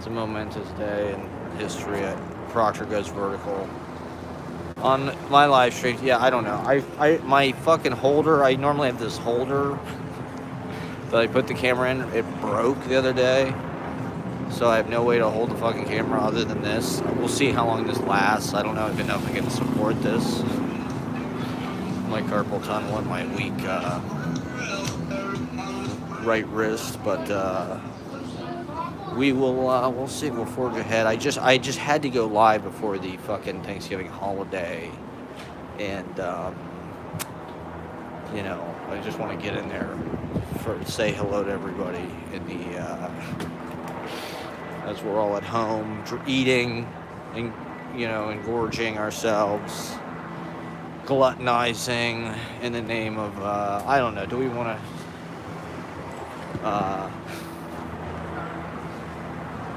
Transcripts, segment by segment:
a momentous day in history. Procter goes vertical on my live stream. Yeah, I don't know. My fucking holder. I normally have this holder that I put the camera in. It broke the other day, so I have no way to hold the fucking camera other than this. We'll see how long this lasts. I don't know even know if I can support this. My carpal tunnel and my weak right wrist, but we'll see. We'll forge ahead. I just had to go live before the fucking Thanksgiving holiday, and I just want to get in there for say hello to everybody in the as we're all at home eating and engorging ourselves, gluttonizing in the name of I don't know. Do we want to?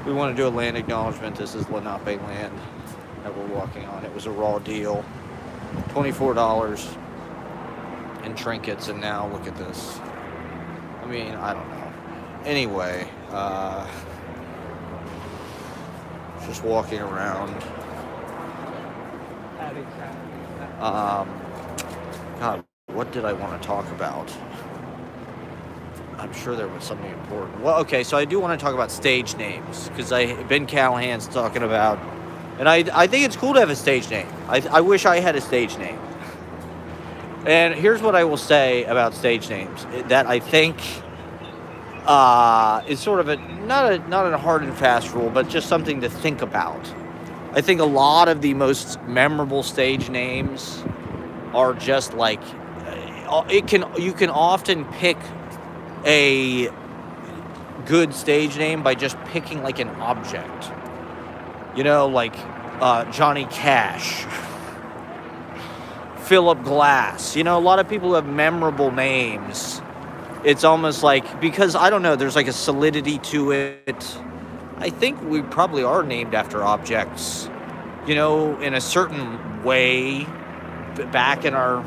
We want to do a land acknowledgement. This is Lenape land that we're walking on. It was a raw deal, $24 in trinkets, and now look at this. I mean, I don't know. Anyway, just walking around. God, what did I want to talk about? I'm sure there was something important. Well, okay, so I do want to talk about stage names, because Ben Callahan's talking about, and I think it's cool to have a stage name. I wish I had a stage name. And here's what I will say about stage names, that I think is sort of not a hard and fast rule, but just something to think about. I think a lot of the most memorable stage names are just like, you can often pick a good stage name by just picking like an object, like Johnny Cash, Philip Glass. A lot of people have memorable names. It's almost like, because I don't know, there's like a solidity to it. I think we probably are named after objects, in a certain way. Back in our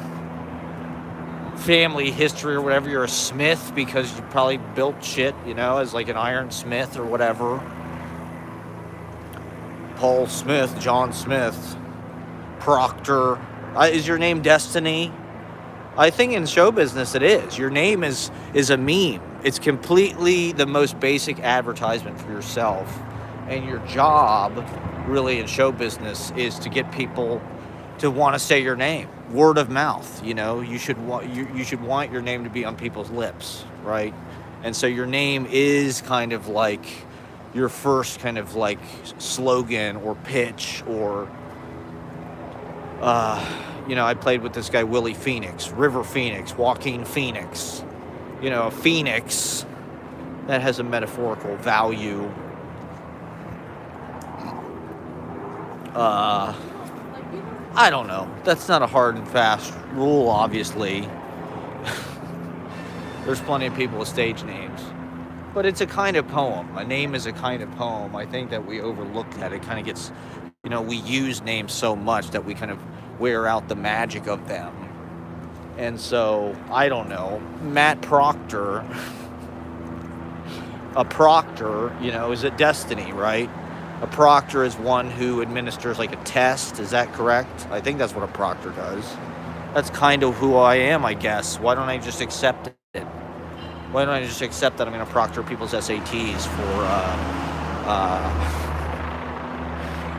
family history or whatever, you're a smith because you probably built shit, as like an ironsmith or whatever. Paul Smith, John Smith, Proctor. Is your name Destiny? I think in show business it is. Your name is a meme. It's completely the most basic advertisement for yourself. And your job, really, in show business is to get people to want to say your name. Word of mouth, you should want your name to be on people's lips, right? And so your name is kind of like your first kind of like slogan or pitch, or I played with this guy Willie Phoenix, River Phoenix, Joaquin Phoenix, a phoenix that has a metaphorical value. I don't know. That's not a hard and fast rule, obviously. There's plenty of people with stage names. But it's a kind of poem. A name is a kind of poem. I think that we overlook that. It kind of gets, we use names so much that we kind of wear out the magic of them. And so, I don't know. Matt Proctor. A proctor, is a destiny, right? A proctor is one who administers like a test. Is that correct? I think that's what a proctor does. That's kind of who I am, I guess. Why don't I just accept it? Why don't I just accept that I'm going to proctor people's SATs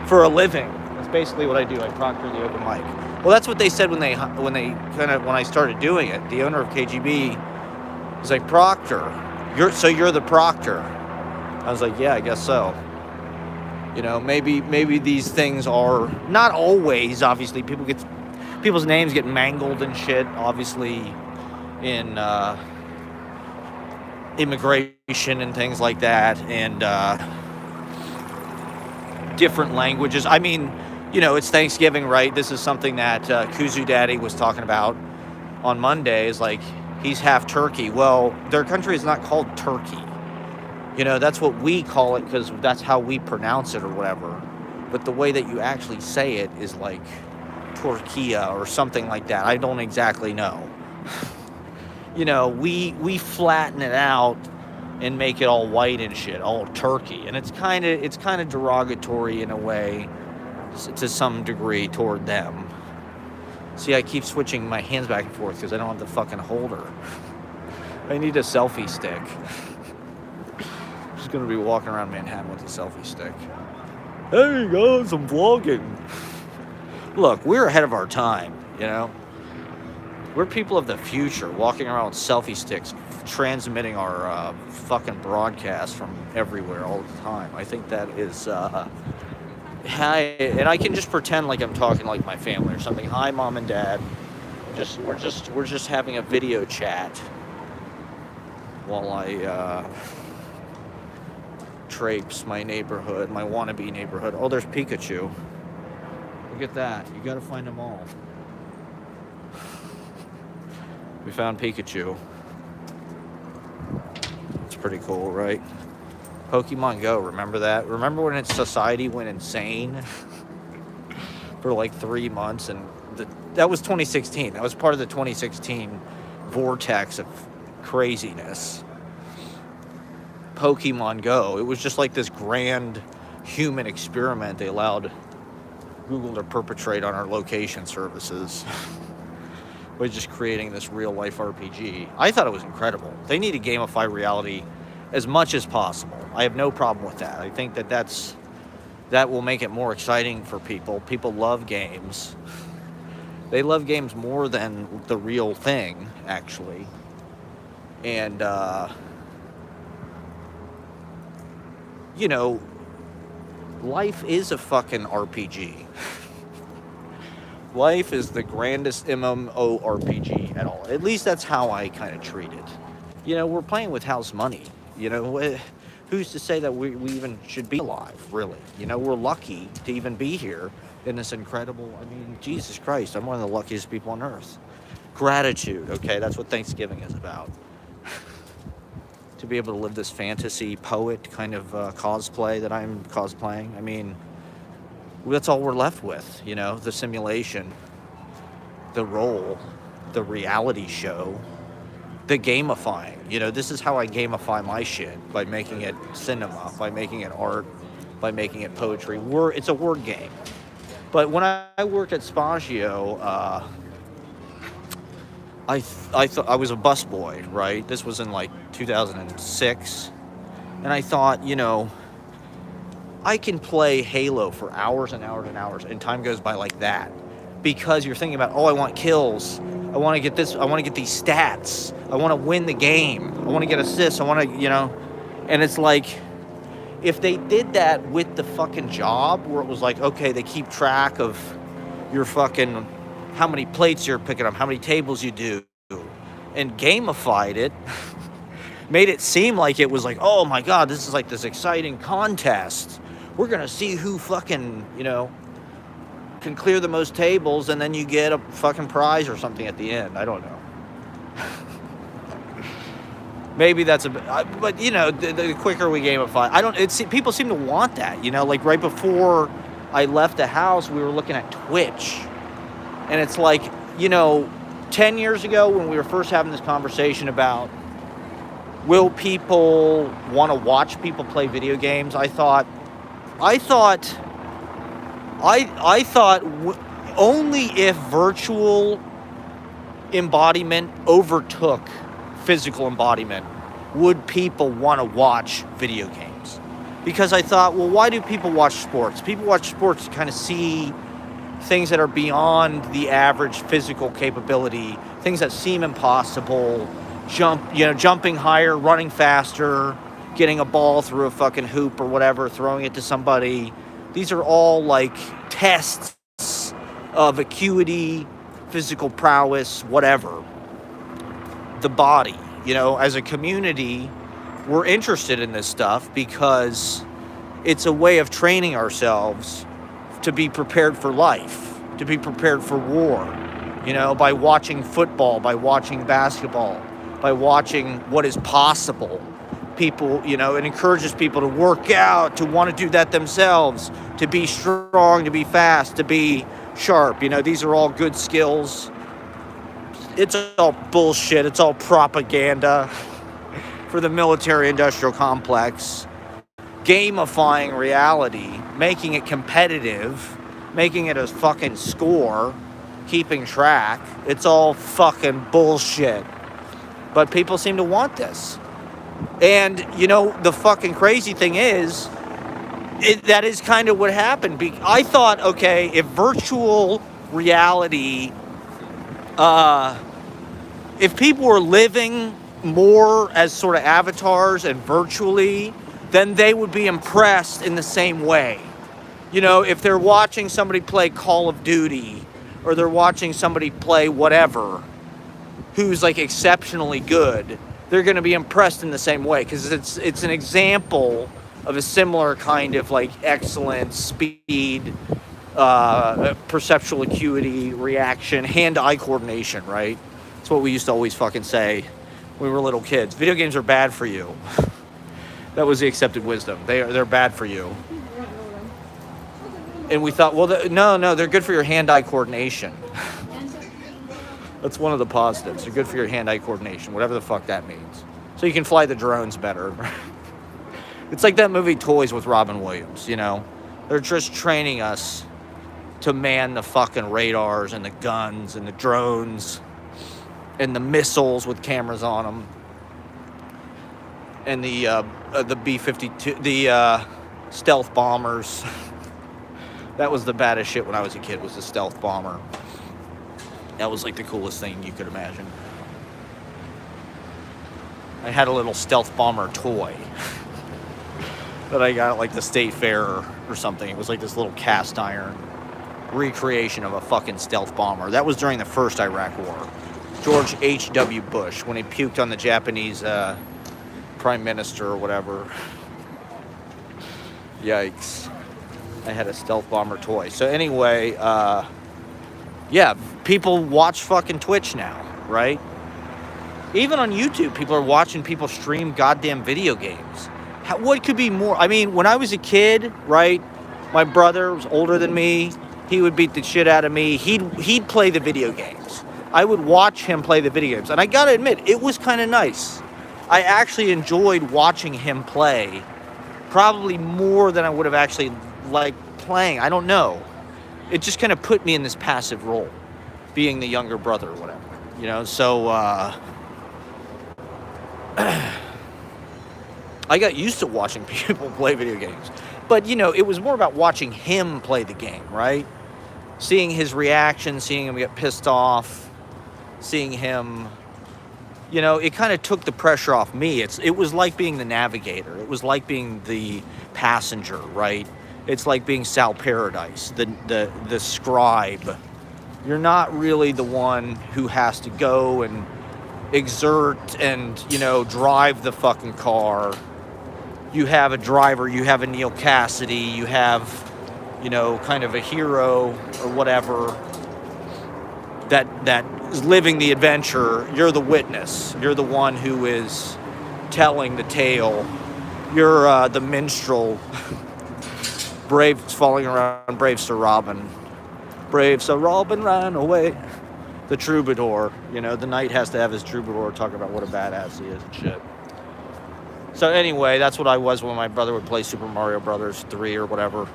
for a living? That's basically what I do. I proctor the open mic. Well, that's what they said when I started doing it. The owner of KGB was like, Proctor, you're the proctor. I was like, yeah, I guess so. Maybe these things are not always, obviously, people's names get mangled and shit, obviously, in immigration and things like that, and different languages. I mean, it's Thanksgiving, right? This is something that Kuzu Daddy was talking about on Monday, is like, he's half Turkey. Well, their country is not called Turkey. That's what we call it because that's how we pronounce it or whatever. But the way that you actually say it is like Turkia or something like that. I don't exactly know. We flatten it out and make it all white and shit, all turkey. And it's kind of derogatory in a way to some degree toward them. See, I keep switching my hands back and forth because I don't have the fucking holder. I need a selfie stick. I'm just gonna be walking around Manhattan with a selfie stick. Hey guys, I'm vlogging. Look, we're ahead of our time, you know? We're people of the future, walking around with selfie sticks, transmitting our fucking broadcast from everywhere all the time. I think that is, and I can just pretend like I'm talking like my family or something. Hi, Mom and Dad. We're just having a video chat while I traipse my neighborhood, my wannabe neighborhood. Oh, there's Pikachu. Look at that. You gotta find them all. We found Pikachu. It's pretty cool, right? Pokemon Go, remember that? Remember when society went insane for like 3 months? And that was 2016. That was part of the 2016 vortex of craziness. Pokemon Go. It was just like this grand human experiment they allowed Google to perpetrate on our location services by just creating this real-life RPG. I thought it was incredible. They need to gamify reality as much as possible. I have no problem with that. I think that will make it more exciting for people. People love games. They love games more than the real thing, actually. And, you know, life is a fucking RPG. Life is the grandest MMORPG at all. At least that's how I kind of treat it. You know, we're playing with house money. You know, who's to say that we even should be alive, really? You know, we're lucky to even be here in this incredible, I mean, Jesus Christ, I'm one of the luckiest people on earth. Gratitude, okay? That's what Thanksgiving is about. To be able to live this fantasy poet kind of cosplay that I'm cosplaying. I mean, that's all we're left with, you know, the simulation, the role, the reality show, the gamifying. You know, this is how I gamify my shit, by making it cinema, by making it art, by making it poetry. It's a word game. But when I worked at Spagio, I thought I was a busboy, right? This was in like 2006. And I thought, you know, I can play Halo for hours and hours and hours, and time goes by like that. Because you're thinking about, oh, I want kills. I want to get this. I want to get these stats. I want to win the game. I want to get assists. I want to, you know. And it's like, if they did that with the fucking job, where it was like, okay, they keep track of your fucking, how many plates you're picking up, how many tables you do, and gamified it, made it seem like it was like, oh my God, this is like this exciting contest. We're going to see who fucking, you know, can clear the most tables, and then you get a fucking prize or something at the end. I don't know. Maybe that's but you know, the quicker we gamify, people seem to want that, you know, like right before I left the house, we were looking at Twitch, and it's like, you know, 10 years ago when we were first having this conversation about will people want to watch people play video games, I thought only if virtual embodiment overtook physical embodiment would people want to watch video games. Because I thought, well, why do people watch sports? People watch sports to kind of see things that are beyond the average physical capability, things that seem impossible, jumping higher, running faster, getting a ball through a fucking hoop or whatever, throwing it to somebody. These are all like tests of acuity, physical prowess, whatever. The body, you know, as a community, we're interested in this stuff because it's a way of training ourselves to be prepared for life, to be prepared for war, you know, by watching football, by watching basketball, by watching what is possible. People, you know, it encourages people to work out, to want to do that themselves, to be strong, to be fast, to be sharp. You know, these are all good skills. It's all bullshit. It's all propaganda. for the military-industrial complex, gamifying reality, making it competitive, making it a fucking score, keeping track. It's all fucking bullshit. But people seem to want this. And, you know, the fucking crazy thing is, that is kind of what happened. I thought, okay, if virtual reality, if people were living more as sort of avatars and virtually, then they would be impressed in the same way. You know, if they're watching somebody play Call of Duty, or they're watching somebody play whatever, who's like exceptionally good, they're going to be impressed in the same way, because it's an example of a similar kind of like excellence, speed, perceptual acuity, reaction, hand-eye coordination, right? That's what we used to always fucking say when we were little kids. Video games are bad for you. That was the accepted wisdom. They're bad for you. And we thought, well, no, they're good for your hand-eye coordination. That's one of the positives. They're good for your hand-eye coordination, whatever the fuck that means. So you can fly the drones better. It's like that movie Toys with Robin Williams, you know? They're just training us to man the fucking radars and the guns and the drones and the missiles with cameras on them. And the B-52, the stealth bombers. That was the baddest shit when I was a kid, was the stealth bomber. That was like the coolest thing you could imagine. I had a little stealth bomber toy that I got at like the state fair or something. It was like this little cast iron recreation of a fucking stealth bomber. That was during the first Iraq War. George H.W. Bush, when he puked on the Japanese prime minister or whatever. Yikes. I had a stealth bomber toy. So anyway, yeah, people watch fucking Twitch now, right? Even on YouTube, people are watching people stream goddamn video games. What could be more? I mean, when I was a kid, right, my brother was older than me. He would beat the shit out of me. He'd play the video games. I would watch him play the video games. And I gotta admit, it was kind of nice. I actually enjoyed watching him play probably more than I would have actually liked playing. I don't know. It just kind of put me in this passive role, being the younger brother or whatever, you know? So, I got used to watching people play video games. But, you know, it was more about watching him play the game, right? Seeing his reaction, seeing him get pissed off, seeing him, you know, it kind of took the pressure off me. It was like being the navigator. It was like being the passenger, right? It's like being Sal Paradise, the scribe. You're not really the one who has to go and exert and, you know, drive the fucking car. You have a driver, you have a Neil Cassidy, you have, you know, kind of a hero or whatever that is living the adventure. You're the witness. You're the one who is telling the tale. You're the minstrel. Brave falling around, brave Sir Robin. Brave Sir Robin ran away. The troubadour, you know, the knight has to have his troubadour talk about what a badass he is and shit. So anyway, that's what I was when my brother would play Super Mario Brothers 3 or whatever.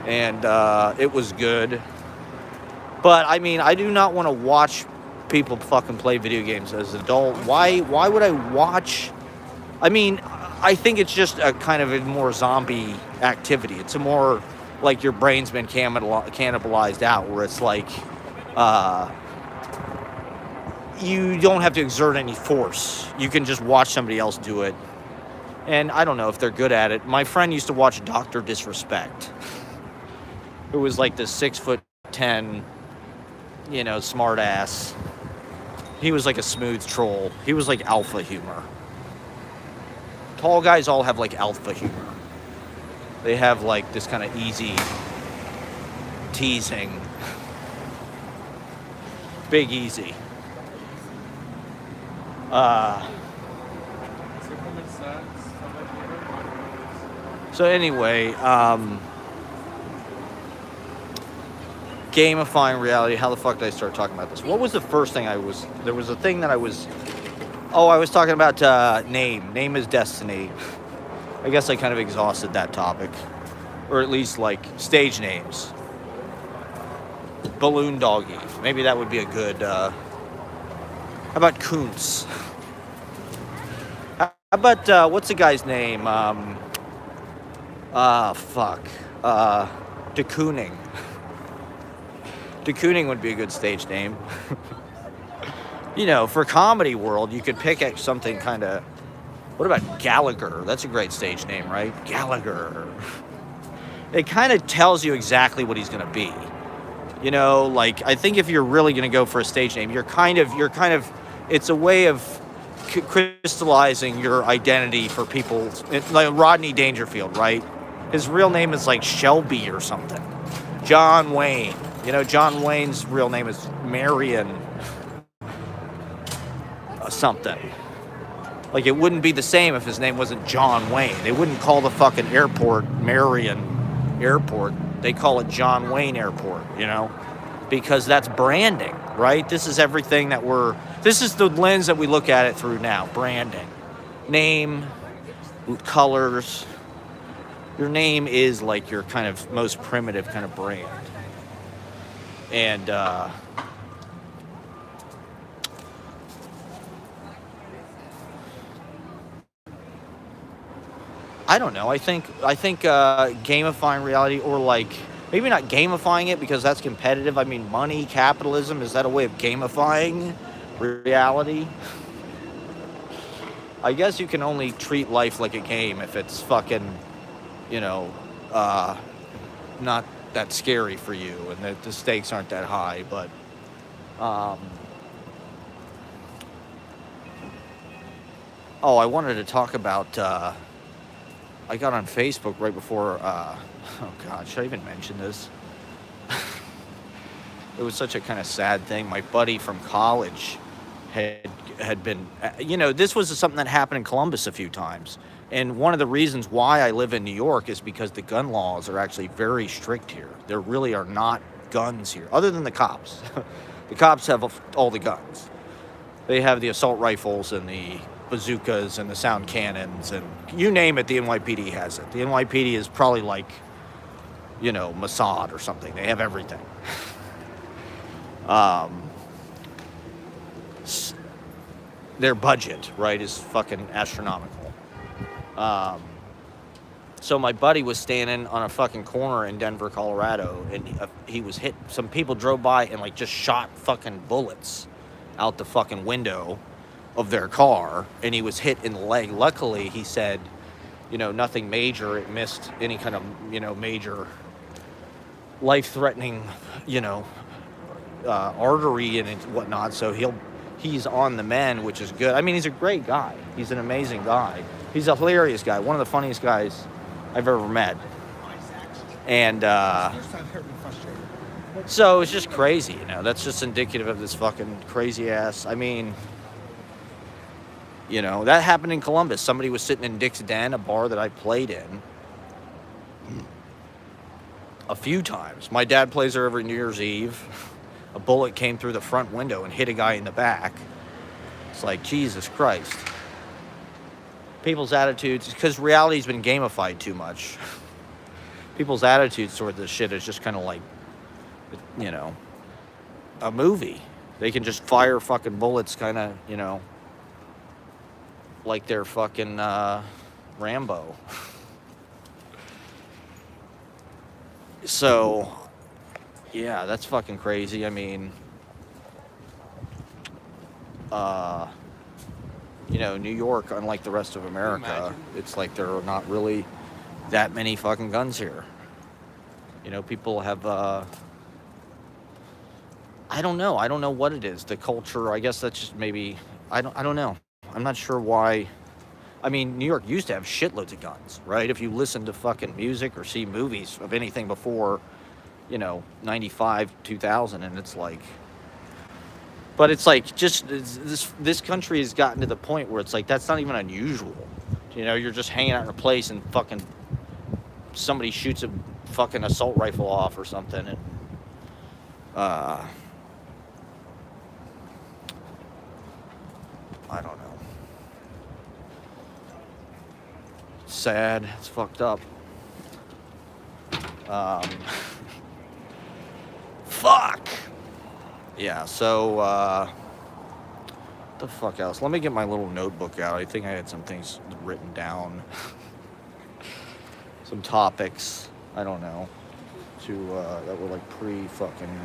And it was good. But, I mean, I do not want to watch people fucking play video games as an adult. Why would I watch? I mean, I think it's just a kind of a more zombie activity. It's a more like your brain's been cannibalized out, where it's like you don't have to exert any force. You can just watch somebody else do it. And I don't know if they're good at it. My friend used to watch Dr. Disrespect, who was like this 6'10", you know, smart ass. He was like a smooth troll. He was like alpha humor. Tall guys all have like alpha humor. They have like this kind of easy teasing. Big easy. So anyway, gamifying reality. How the fuck did I start talking about this? What was the first thing there was a thing that I was Oh, I was talking about name. Name is destiny. I guess I kind of exhausted that topic. Or at least, like, stage names. Balloon Doggy. Maybe that would be a good, how about Kuntz? How about, what's the guy's name? Fuck. De Kooning. De Kooning would be a good stage name. You know, for comedy world, you could pick something kind of... What about Gallagher? That's a great stage name, right? Gallagher. It kind of tells you exactly what he's going to be. You know, like, I think if you're really going to go for a stage name, you're kind of, it's a way of crystallizing your identity for people. Like Rodney Dangerfield, right? His real name is like Shelby or something. John Wayne. You know, John Wayne's real name is Marion something. Like, it wouldn't be the same if his name wasn't John Wayne. They wouldn't call the fucking airport Marion Airport. They call it John Wayne Airport, you know? Because that's branding, right? This is everything that this is the lens that we look at it through now. Branding. Name, colors. Your name is like your kind of most primitive kind of brand. And, I don't know. I think gamifying reality, or like, maybe not gamifying it because that's competitive. I mean, money, capitalism, is that a way of gamifying reality? I guess you can only treat life like a game if it's fucking, you know, not that scary for you and the stakes aren't that high. But oh, I wanted to talk about, I got on Facebook right before, oh God, should I even mention this? It was such a kind of sad thing. My buddy from college had been, you know, this was something that happened in Columbus a few times. And one of the reasons why I live in New York is because the gun laws are actually very strict here. There really are not guns here, other than the cops. The cops have all the guns. They have the assault rifles and the bazookas and the sound cannons, and you name it, the NYPD has it. The NYPD is probably like, you know, Mossad or something. They have everything. Their budget, right, is fucking astronomical. So my buddy was standing on a fucking corner in Denver, Colorado, and he was hit. Some people drove by and like just shot fucking bullets out the fucking window of their car, and he was hit in the leg. Luckily, he said, you know, nothing major. It missed any kind of, you know, major life-threatening, you know, artery and whatnot. So he's on the mend, which is good. I mean, he's a great guy. He's an amazing guy. He's a hilarious guy. One of the funniest guys I've ever met. And so it's just crazy, you know. That's just indicative of this fucking crazy ass. I mean, you know, that happened in Columbus. Somebody was sitting in Dick's Den, a bar that I played in, a few times. My dad plays there every New Year's Eve. A bullet came through the front window and hit a guy in the back. It's like, Jesus Christ. People's attitudes, because reality's been gamified too much. People's attitudes toward this shit is just kind of like, you know, a movie. They can just fire fucking bullets kind of, you know, like they're fucking Rambo. So, yeah, that's fucking crazy. I mean, you know, New York, unlike the rest of America, it's like there are not really that many fucking guns here. You know, people have, I don't know. I don't know what it is. The culture, I guess that's just maybe, I don't know. I'm not sure why. I mean, New York used to have shitloads of guns, right? If you listen to fucking music or see movies of anything before, you know, 95, 2000, and it's like, but it's like, just, this country has gotten to the point where it's like, that's not even unusual. You know, you're just hanging out in a place and fucking somebody shoots a fucking assault rifle off or something, and, I don't know. sad. It's fucked up. Fuck. Yeah, so, the fuck else? Let me get my little notebook out. I think I had some things written down. Some topics. I don't know. That were like pre-fucking...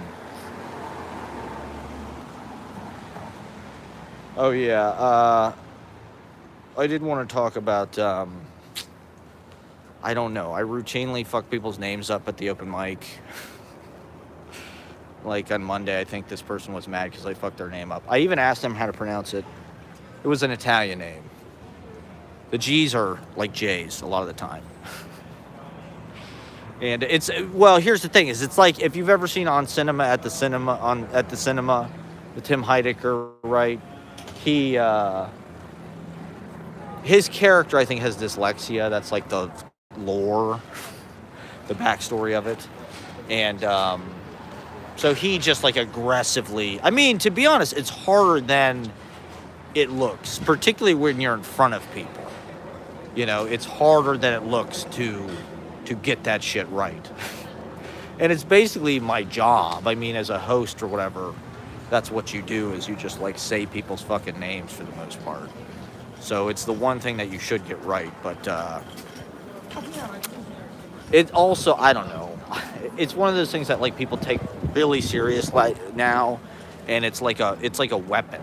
Oh, yeah. I did want to talk about, I don't know. I routinely fuck people's names up at the open mic. Like on Monday, I think this person was mad because I fucked their name up. I even asked them how to pronounce it. It was an Italian name. The G's are like J's a lot of the time. And it's, well, here's the thing, is it's like, if you've ever seen at the cinema, with Tim Heidecker, right? His character, I think, has dyslexia. That's like the lore, the backstory of it. And, so he just like aggressively, I mean, to be honest, it's harder than it looks, particularly when you're in front of people. You know, it's harder than it looks to get that shit right. And it's basically my job. I mean, as a host or whatever, that's what you do, is you just like say people's fucking names for the most part. So it's the one thing that you should get right, but it also, I don't know. It's one of those things that like people take really serious like now, and it's like a weapon.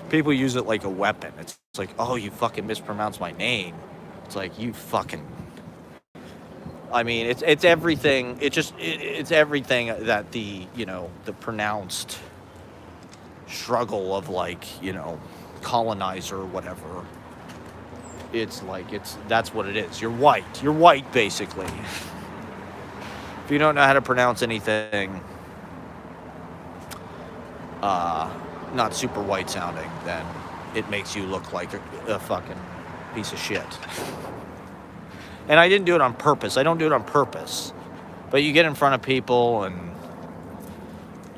People use it like a weapon. It's like, oh, you fucking mispronounced my name. It's like, you fucking... I mean, it's everything. It's everything that the pronounced struggle of like, colonizer or whatever. It's like, that's what it is. You're white basically. If you don't know how to pronounce anything not super white sounding, then it makes you look like a fucking piece of shit. And I didn't do it on purpose. I don't do it on purpose. But you get in front of people and,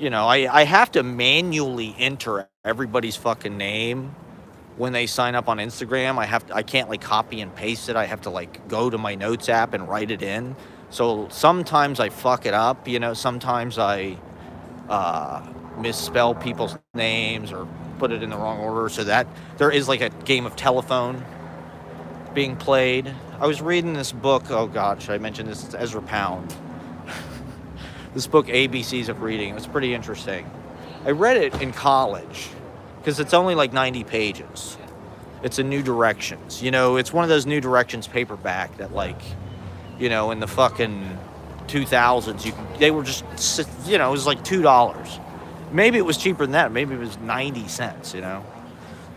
I have to manually enter everybody's fucking name when they sign up on Instagram. I can't like copy and paste it. I have to like go to my notes app and write it in. So sometimes I fuck it up, sometimes I misspell people's names or put it in the wrong order, so that there is like a game of telephone being played. I was reading this book, oh god, should I mention this? It's Ezra Pound. This book, ABCs of Reading. It was pretty interesting. I read it in college because it's only like 90 pages. It's a New Directions. It's one of those New Directions paperback that like, in the fucking 2000s, they were just, it was like $2. Maybe it was cheaper than that. Maybe it was 90 cents,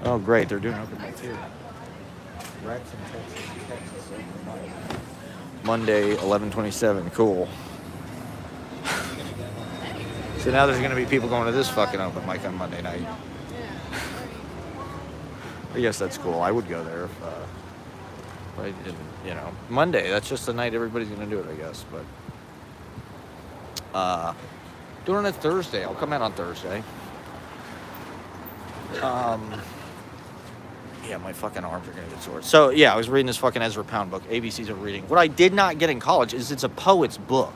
Oh, great. They're doing open mic too. Rex and Texas open mic. Monday, 11/27. Cool. So now there's going to be people going to this fucking open mic on Monday night. I guess that's cool. I would go there if I didn't, Monday, that's just the night everybody's going to do it, I guess. But doing it on Thursday. I'll come out on Thursday. Yeah, my fucking arms are going to get sore. So, yeah, I was reading this fucking Ezra Pound book, ABCs of Reading. What I did not get in college is it's a poet's book.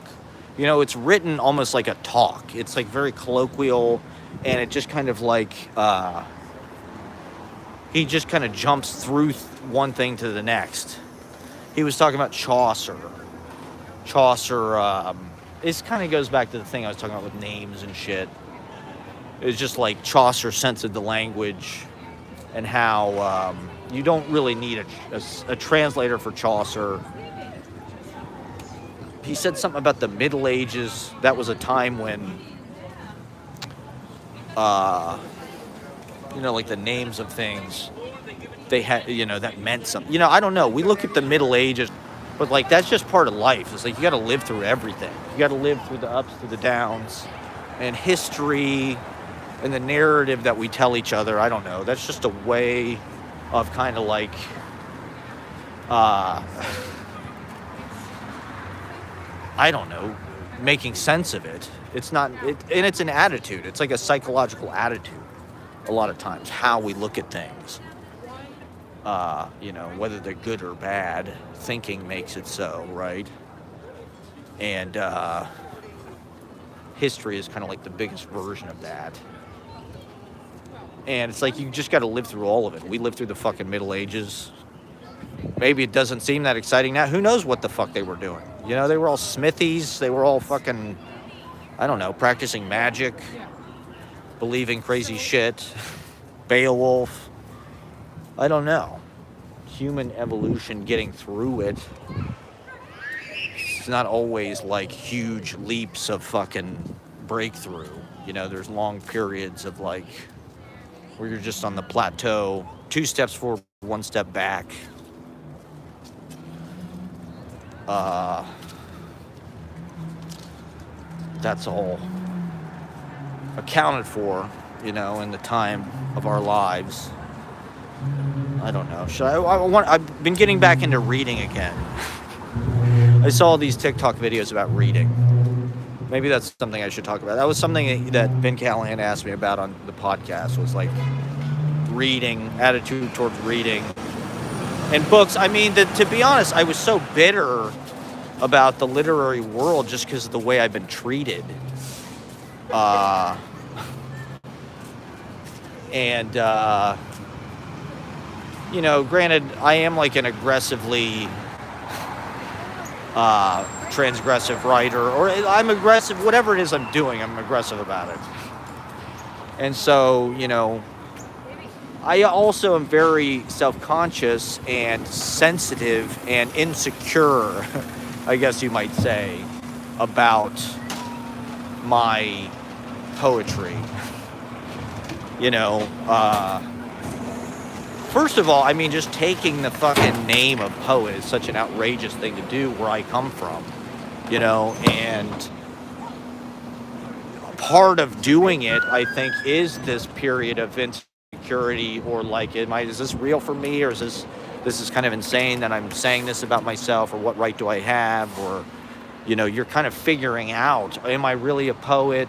It's written almost like a talk. It's like very colloquial, and it just kind of like, he just kind of jumps through one thing to the next. He was talking about Chaucer. This kind of goes back to the thing I was talking about with names and shit. It's just like Chaucer censored the language, and how you don't really need a translator for Chaucer. He said something about the Middle Ages. That was a time when, like the names of things, they had, that meant something. I don't know. We look at the Middle Ages, but like that's just part of life. It's like you got to live through everything. You got to live through the ups, through the downs, and history, and the narrative that we tell each other. I don't know. That's just a way of kind of like, I don't know, making sense of it. It's not, and it's an attitude. It's like a psychological attitude a lot of times, how we look at things. whether they're good or bad, thinking makes it so, right? And history is kind of like the biggest version of that. And it's like you just got to live through all of it. We lived through the fucking Middle Ages. Maybe it doesn't seem that exciting now. Who knows what the fuck they were doing? They were all smithies. They were all fucking, I don't know, practicing magic, believing crazy shit. Beowulf. I don't know. Human evolution, getting through it. It's not always like huge leaps of fucking breakthrough. There's long periods of like where you're just on the plateau, 2 steps forward, 1 step back. That's all accounted for, in the time of our lives. I don't know. I've been getting back into reading again. I saw these TikTok videos about reading. Maybe that's something I should talk about. That was something that Ben Callahan asked me about on the podcast, was like reading, attitude towards reading and books. I mean, to be honest, I was so bitter about the literary world just because of the way I've been treated. Granted, I am like an aggressively transgressive writer, or I'm aggressive, whatever it is I'm doing, I'm aggressive about it. And so, I also am very self-conscious and sensitive and insecure, I guess you might say, about my poetry. First of all, I mean, just taking the fucking name of poet is such an outrageous thing to do where I come from, and part of doing it, I think, is this period of insecurity, or like, is this real for me, or is this is kind of insane that I'm saying this about myself, or what right do I have, or, you're kind of figuring out, am I really a poet?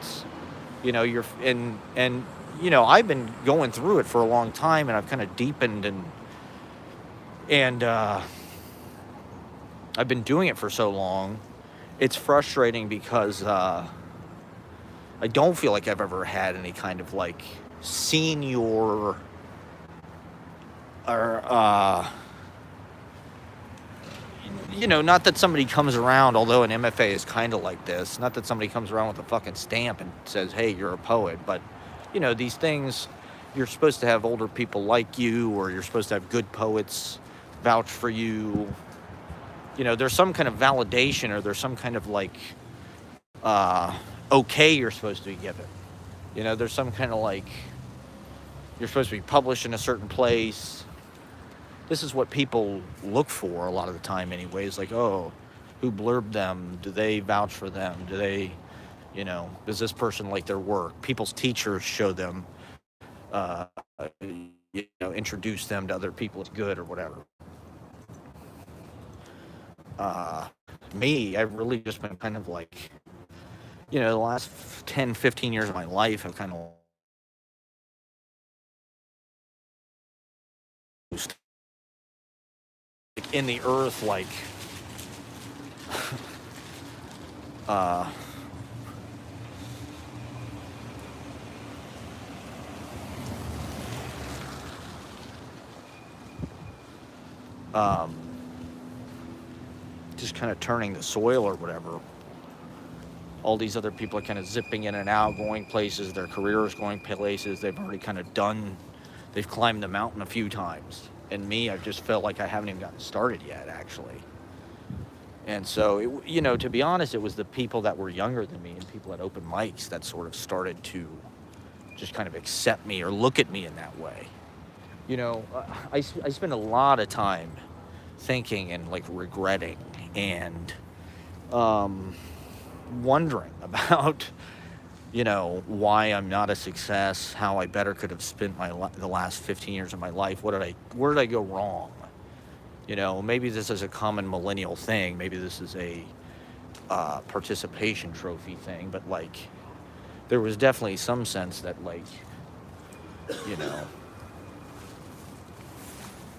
I've been going through it for a long time, and I've kind of deepened and I've been doing it for so long. It's frustrating because I don't feel like I've ever had any kind of like senior or not that somebody comes around, although an MFA is kind of like this, not that somebody comes around with a fucking stamp and says, hey, you're a poet, but these things, you're supposed to have older people like you, or you're supposed to have good poets vouch for you. There's some kind of validation, or there's some kind of like, okay, you're supposed to be given. There's some kind of like, you're supposed to be published in a certain place. This is what people look for a lot of the time anyways. Like, oh, who blurbed them? Do they vouch for them? Do they, does this person like their work? People's teachers show them, introduce them to other people as good or whatever. Me, I've really just been kind of like, the last 10, 15 years of my life, I've kind of like in the earth, like, just kind of turning the soil or whatever. All these other people are kind of zipping in and out, going places, their careers going places they've already kind of done. They've climbed the mountain a few times. And me, I've just felt like I haven't even gotten started yet, actually. And so, to be honest, it was the people that were younger than me and people at open mics that sort of started to just kind of accept me or look at me in that way. I spend a lot of time thinking and like regretting and wondering about, why I'm not a success, how I better could have spent the last 15 years of my life. Where did I go wrong? Maybe this is a common millennial thing. Maybe this is a participation trophy thing. But like, there was definitely some sense that like,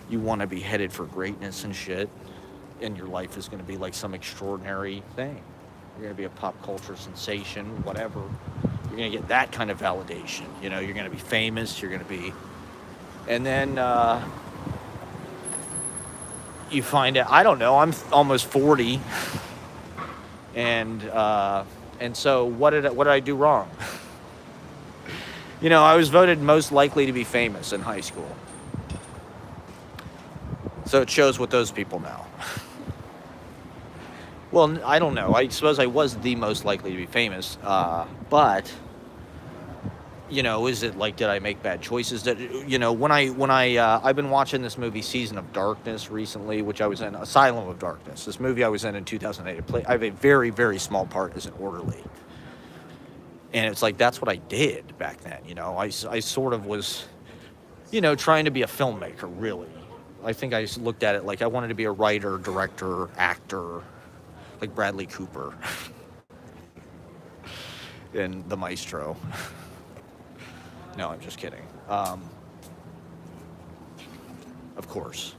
you want to be headed for greatness and shit, and your life is going to be like some extraordinary thing. You're going to be a pop culture sensation, whatever. You're going to get that kind of validation. You know, you're going to be famous. You're going to be, and then you find out. I don't know. I'm almost 40, and so what did I do wrong? You know, I was voted most likely to be famous in high school. So it shows what those people know. Well, I don't know. I suppose I was the most likely to be famous. But, you know, is it like, did I make bad choices? That, you know, I've been watching this movie Season of Darkness recently, which I was in, Asylum of Darkness. This movie I was in 2008. I have a very, very small part as an orderly. And it's like, that's what I did back then, you know. I sort of was, you know, trying to be a filmmaker, really. I think I looked at it like I wanted to be a writer, director, actor, like Bradley Cooper in The Maestro. No, I'm just kidding. Of course,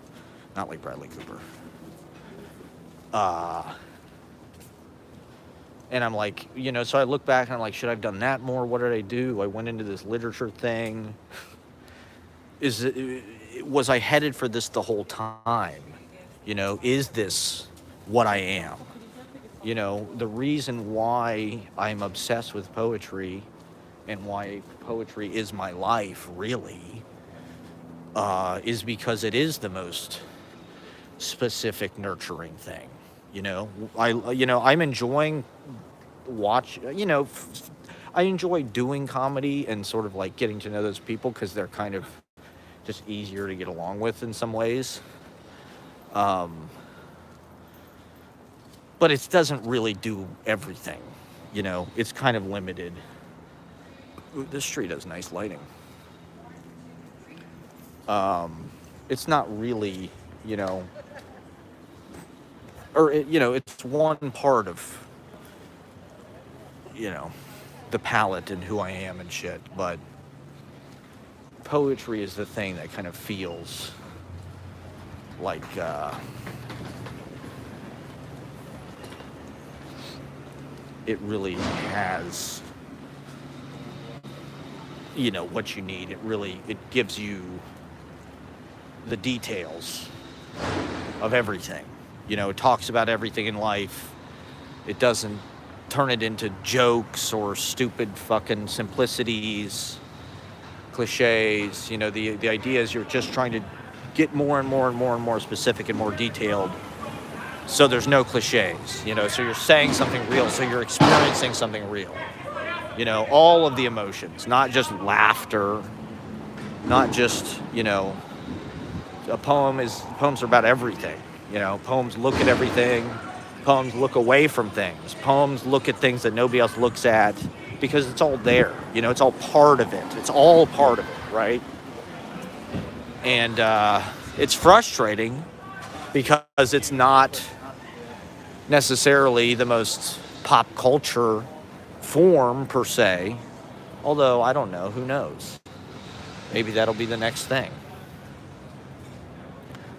not like Bradley Cooper. And I'm like, you know, so I look back and I'm like, should I have done that more? What did I do? I went into this literature thing. Was I headed for this the whole time? You know, is this what I am? You know, the reason why I'm obsessed with poetry and why poetry is my life, really, is because it is the most specific, nurturing thing. You know, I'm enjoying I enjoy doing comedy and sort of like getting to know those people because they're kind of just easier to get along with in some ways. But it doesn't really do everything, you know, it's kind of limited. Ooh, this street has nice lighting. It's not really, you know, it's one part of, you know, the palette and who I am and shit, but poetry is the thing that kind of feels like, it really has, you know, what you need. It gives you the details of everything. You know, it talks about everything in life. It doesn't turn it into jokes or stupid fucking simplicities, cliches. You know, the idea is you're just trying to get more and more and more and more specific and more detailed. So there's no cliches, you know, so you're saying something real, so you're experiencing something real. You know, all of the emotions, not just laughter, not just, you know, poems are about everything. You know, poems look at everything. Poems look away from things. Poems look at things that nobody else looks at because it's all there. You know, it's all part of it. It's all part of it, right? And it's frustrating because it's not necessarily the most pop culture form per se. Although, I don't know. Who knows? Maybe that'll be the next thing.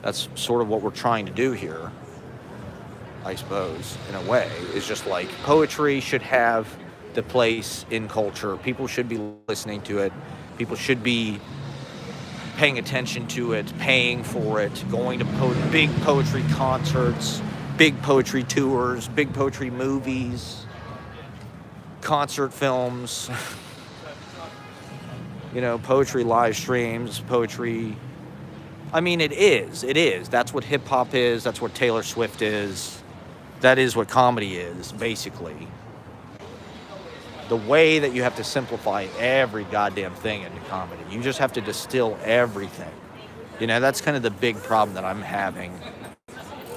That's sort of what we're trying to do here, I suppose, in a way. Is just like poetry should have the place in culture. People should be listening to it. People should be paying attention to it, paying for it, going to big poetry concerts, big poetry tours, big poetry movies, concert films, you know, poetry live streams, poetry. I mean, it is. That's what hip hop is. That's what Taylor Swift is. That is what comedy is, basically. The way that you have to simplify every goddamn thing into comedy. You just have to distill everything. You know, that's kind of the big problem that I'm having.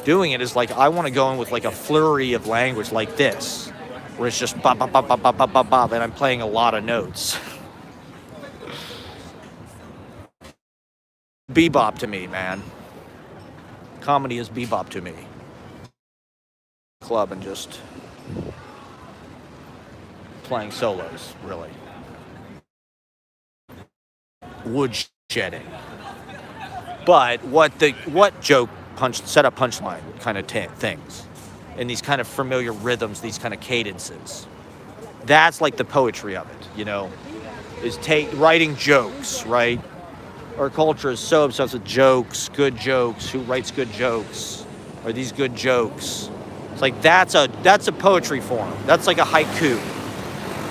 Doing it is like, I want to go in with like a flurry of language like this, where it's just bop, bop, bop, bop, bop, bop, bop, bop, and I'm playing a lot of notes. Bebop to me, man. Comedy is bebop to me. Club and just playing solos, really. Wood shedding. But what joke set up punchline kind of things, and these kind of familiar rhythms, these kind of cadences. That's like the poetry of it, is writing jokes, right? Our culture is so obsessed with jokes, good jokes. Who writes good jokes? Are these good jokes? It's like that's a poetry form. That's like a haiku.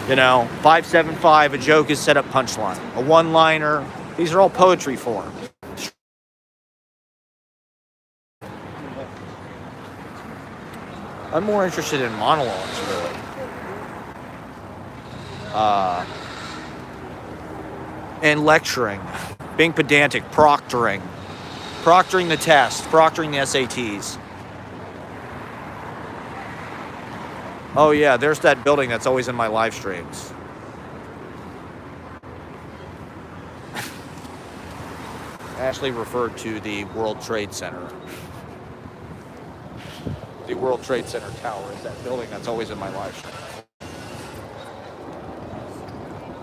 575. A joke is set up punchline. A one-liner. These are all poetry forms. I'm more interested in monologues, really. And lecturing, being pedantic, proctoring the test, proctoring the SATs. Oh yeah, there's that building that's always in my live streams. Ashley referred to the World Trade Center. The World Trade Center tower is that building that's always in my live stream.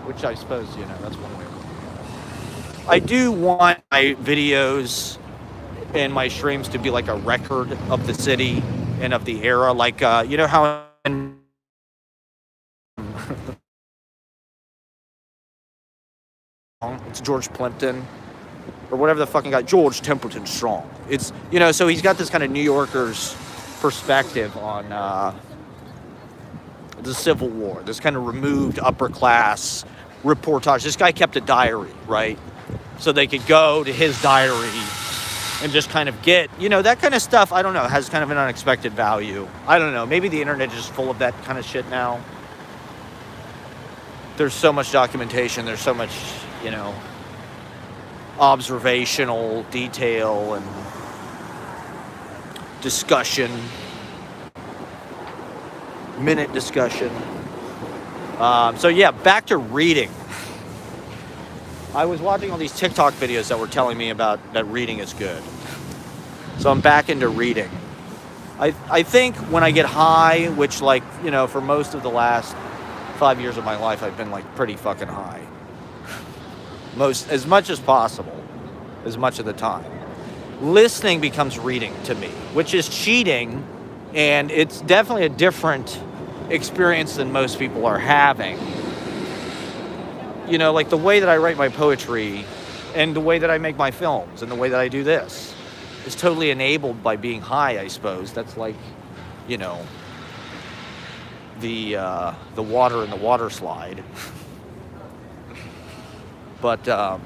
Which I suppose, that's one way. I do want my videos and my streams to be like a record of the city and of the era. Like, how it's George Plimpton or whatever the fucking guy, George Templeton Strong. It's, so he's got this kind of New Yorker's perspective on the Civil War, this kind of removed upper class reportage. This guy kept a diary, right? So they could go to his diary and just kind of get, that kind of stuff, I don't know, has kind of an unexpected value. I don't know, maybe the internet is just full of that kind of shit now. There's so much documentation, there's so much, observational detail and discussion, minute discussion. So yeah, back to reading. I was watching all these TikTok videos that were telling me about that reading is good. So I'm back into reading. I think when I get high, which for most of the last 5 years of my life, I've been pretty fucking high. As much as possible, as much of the time. Listening becomes reading to me, which is cheating, and it's definitely a different experience than most people are having. Like the way that I write my poetry and the way that I make my films and the way that I do this is totally enabled by being high, I suppose. That's like, the water in the water slide. But I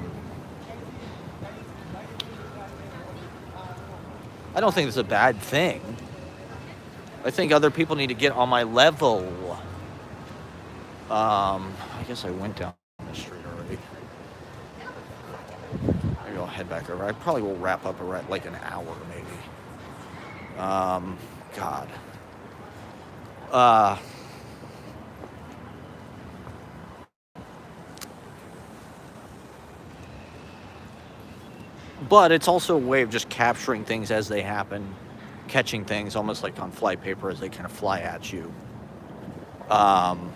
don't think it's a bad thing. I think other people need to get on my level. I guess I went down the street already. Maybe I'll head back over. I probably will wrap up around an hour, maybe. God. But it's also a way of just capturing things as they happen, catching things almost like on fly paper as they kind of fly at you. And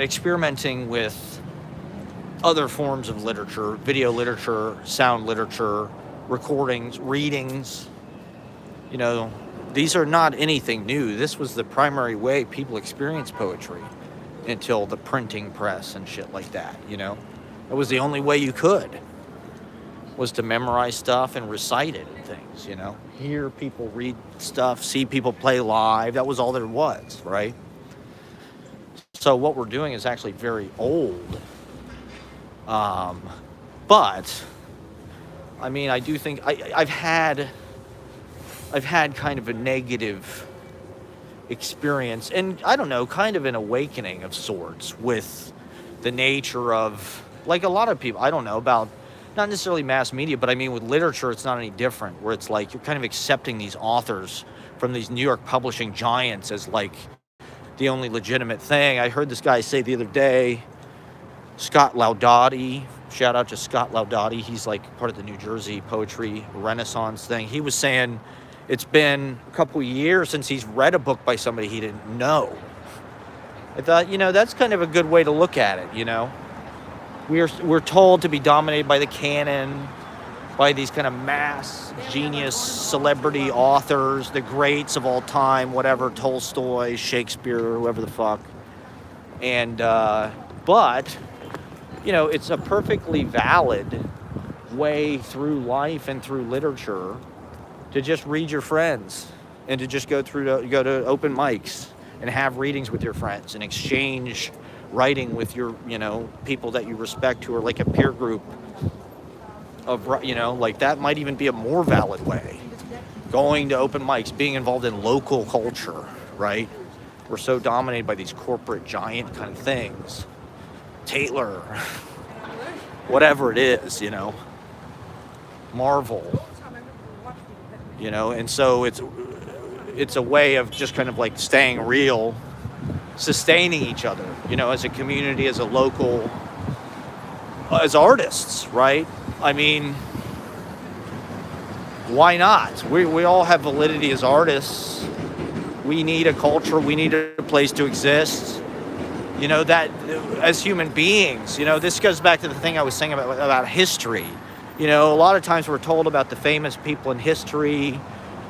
experimenting with other forms of literature, video literature, sound literature, recordings, readings. These are not anything new. This was the primary way people experienced poetry until the printing press and shit like that, It was the only way you could, was to memorize stuff and recite it and things, Hear people read stuff, see people play live. That was all there was, right? So what we're doing is actually very old. But, I do think I've had kind of a negative experience, and I don't know, kind of an awakening of sorts with the nature of, a lot of people, I don't know, about not necessarily mass media, but with literature, it's not any different, where it's you're kind of accepting these authors from these New York publishing giants as the only legitimate thing. I heard this guy say the other day, Scott Laudati, shout out to Scott Laudati, he's part of the New Jersey poetry renaissance thing. He was saying it's been a couple years since he's read a book by somebody he didn't know. I thought, that's kind of a good way to look at it, We're told to be dominated by the canon, by these kind of mass genius celebrity authors, the greats of all time, whatever, Tolstoy, Shakespeare, whoever the fuck. And, but, you know, it's a perfectly valid way through life and through literature to just read your friends and to just go to open mics and have readings with your friends and exchange writing with your, you know, people that you respect who are like a peer group of, you know, like that might even be a more valid way. Going to open mics, being involved in local culture, right? We're so dominated by these corporate giant kind of things. Taylor, whatever it is, you know, Marvel, you know, and so it's a way of just kind of like staying real, sustaining each other, you know, as a community, as a local, as artists, right? I mean, why not? We all have validity as artists. We need a culture. We need a place to exist. You know, that as human beings, you know, this goes back to the thing I was saying about history. You know, a lot of times we're told about the famous people in history.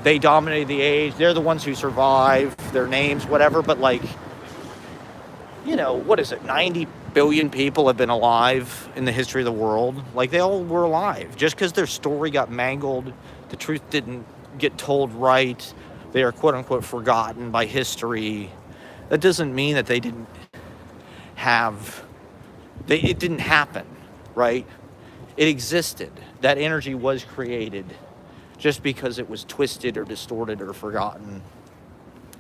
They dominated the age. They're the ones who survive, their names, whatever. But like, you know, what is it? 90 billion people have been alive in the history of the world. Like, they all were alive. Just because their story got mangled, the truth didn't get told right, they are quote unquote forgotten by history. That doesn't mean that they didn't have, it didn't happen, right? It existed. That energy was created. Just because it was twisted or distorted or forgotten,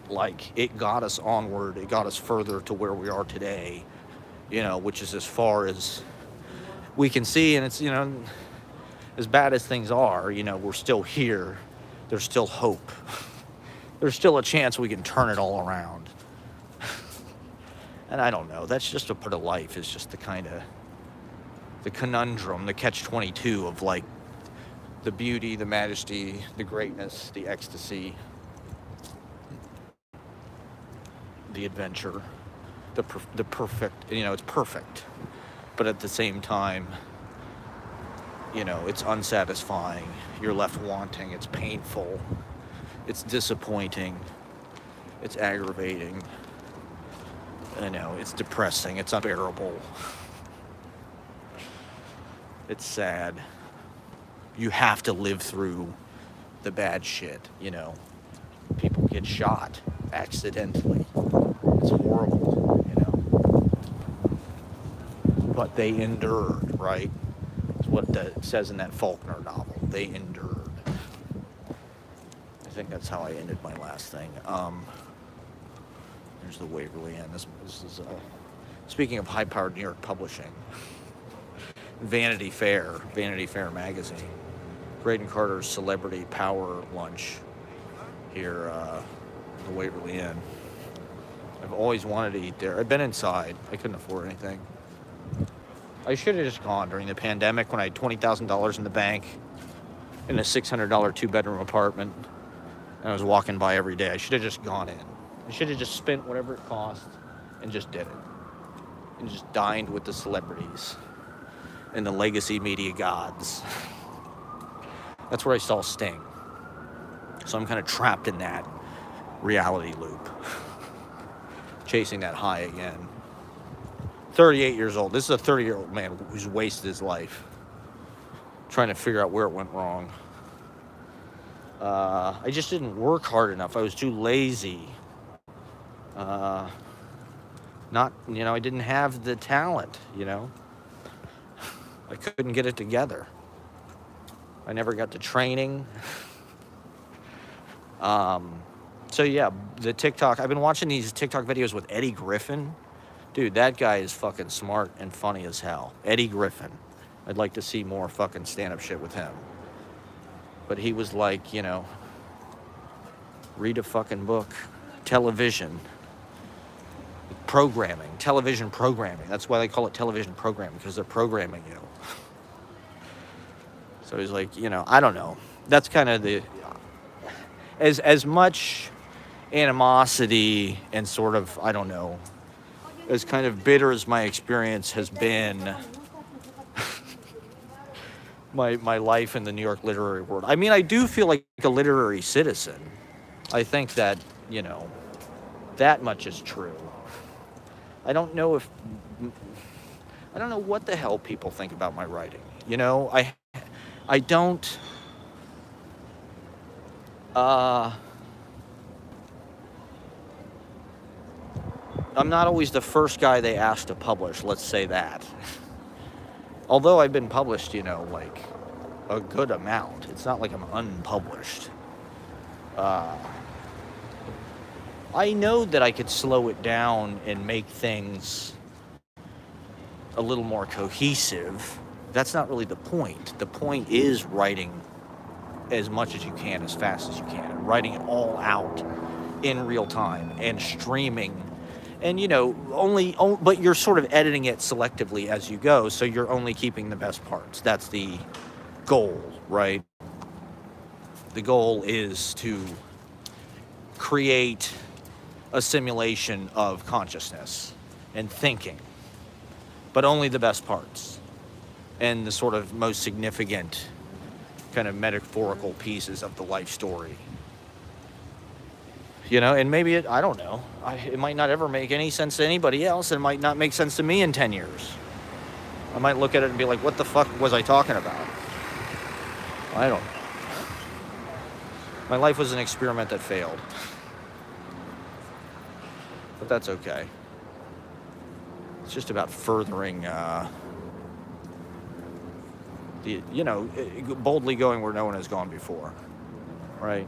like, it got us onward, it got us further to where we are today, you know, which is as far as we can see. And it's, you know, as bad as things are, you know, we're still here. There's still hope. There's still a chance we can turn it all around. And I don't know, that's just a part of life, is just the kind of, the conundrum, the catch-22 of like, the beauty, the majesty, the greatness, the ecstasy, the adventure, the perfect, you know, it's perfect. But at the same time, you know, it's unsatisfying. You're left wanting. It's painful. It's disappointing. It's aggravating. You know, it's depressing. It's unbearable. It's sad. You have to live through the bad shit, you know. People get shot accidentally. It's horrible, you know. But they endured, right? It's what it says in that Faulkner novel. They endured. I think that's how I ended my last thing. There's the Waverly Inn. This is, speaking of high-powered New York publishing, Vanity Fair magazine. Graydon Carter's Celebrity Power Lunch here at the Waverly Inn. I've always wanted to eat there. I've been inside. I couldn't afford anything. I should have just gone during the pandemic when I had $20,000 in the bank in a $600 two-bedroom apartment. And I was walking by every day. I should have just gone in. I should have just spent whatever it cost and just did it. And just dined with the celebrities and the legacy media gods. That's where I saw Sting. So I'm kind of trapped in that reality loop. Chasing that high again. 38 years old. This is a 30-year-old man who's wasted his life trying to figure out where it went wrong. I just didn't work hard enough. I was too lazy. I didn't have the talent, you know. I couldn't get it together. I never got to training. So yeah, the TikTok, I've been watching these TikTok videos with Eddie Griffin. Dude, that guy is fucking smart and funny as hell. Eddie Griffin. I'd like to see more fucking stand-up shit with him. But he was like, you know, read a fucking book. Television programming. That's why they call it television programming, because they're programming you. So he's like, you know, I don't know. That's kind of the, as much animosity and sort of, I don't know, as kind of bitter as my experience has been, my life in the New York literary world. I mean, I do feel like a literary citizen. I think that, you know, that much is true. I don't know if I don't know what the hell people think about my writing. You know, I don't I'm not always the first guy they ask to publish, let's say that. Although I've been published, you know, like a good amount. It's not like I'm unpublished. I know that I could slow it down and make things a little more cohesive. That's not really the point. The point is writing as much as you can, as fast as you can, and writing it all out in real time and streaming. And, you know, but you're sort of editing it selectively as you go, so you're only keeping the best parts. That's the goal, right? The goal is to create a simulation of consciousness and thinking, but only the best parts and the sort of most significant kind of metaphorical pieces of the life story. You know, and maybe I don't know, it might not ever make any sense to anybody else. It might not make sense to me in 10 years. I might look at it and be like, what the fuck was I talking about? I don't know. My life was an experiment that failed. But that's okay. It's just about furthering, boldly going where no one has gone before, right?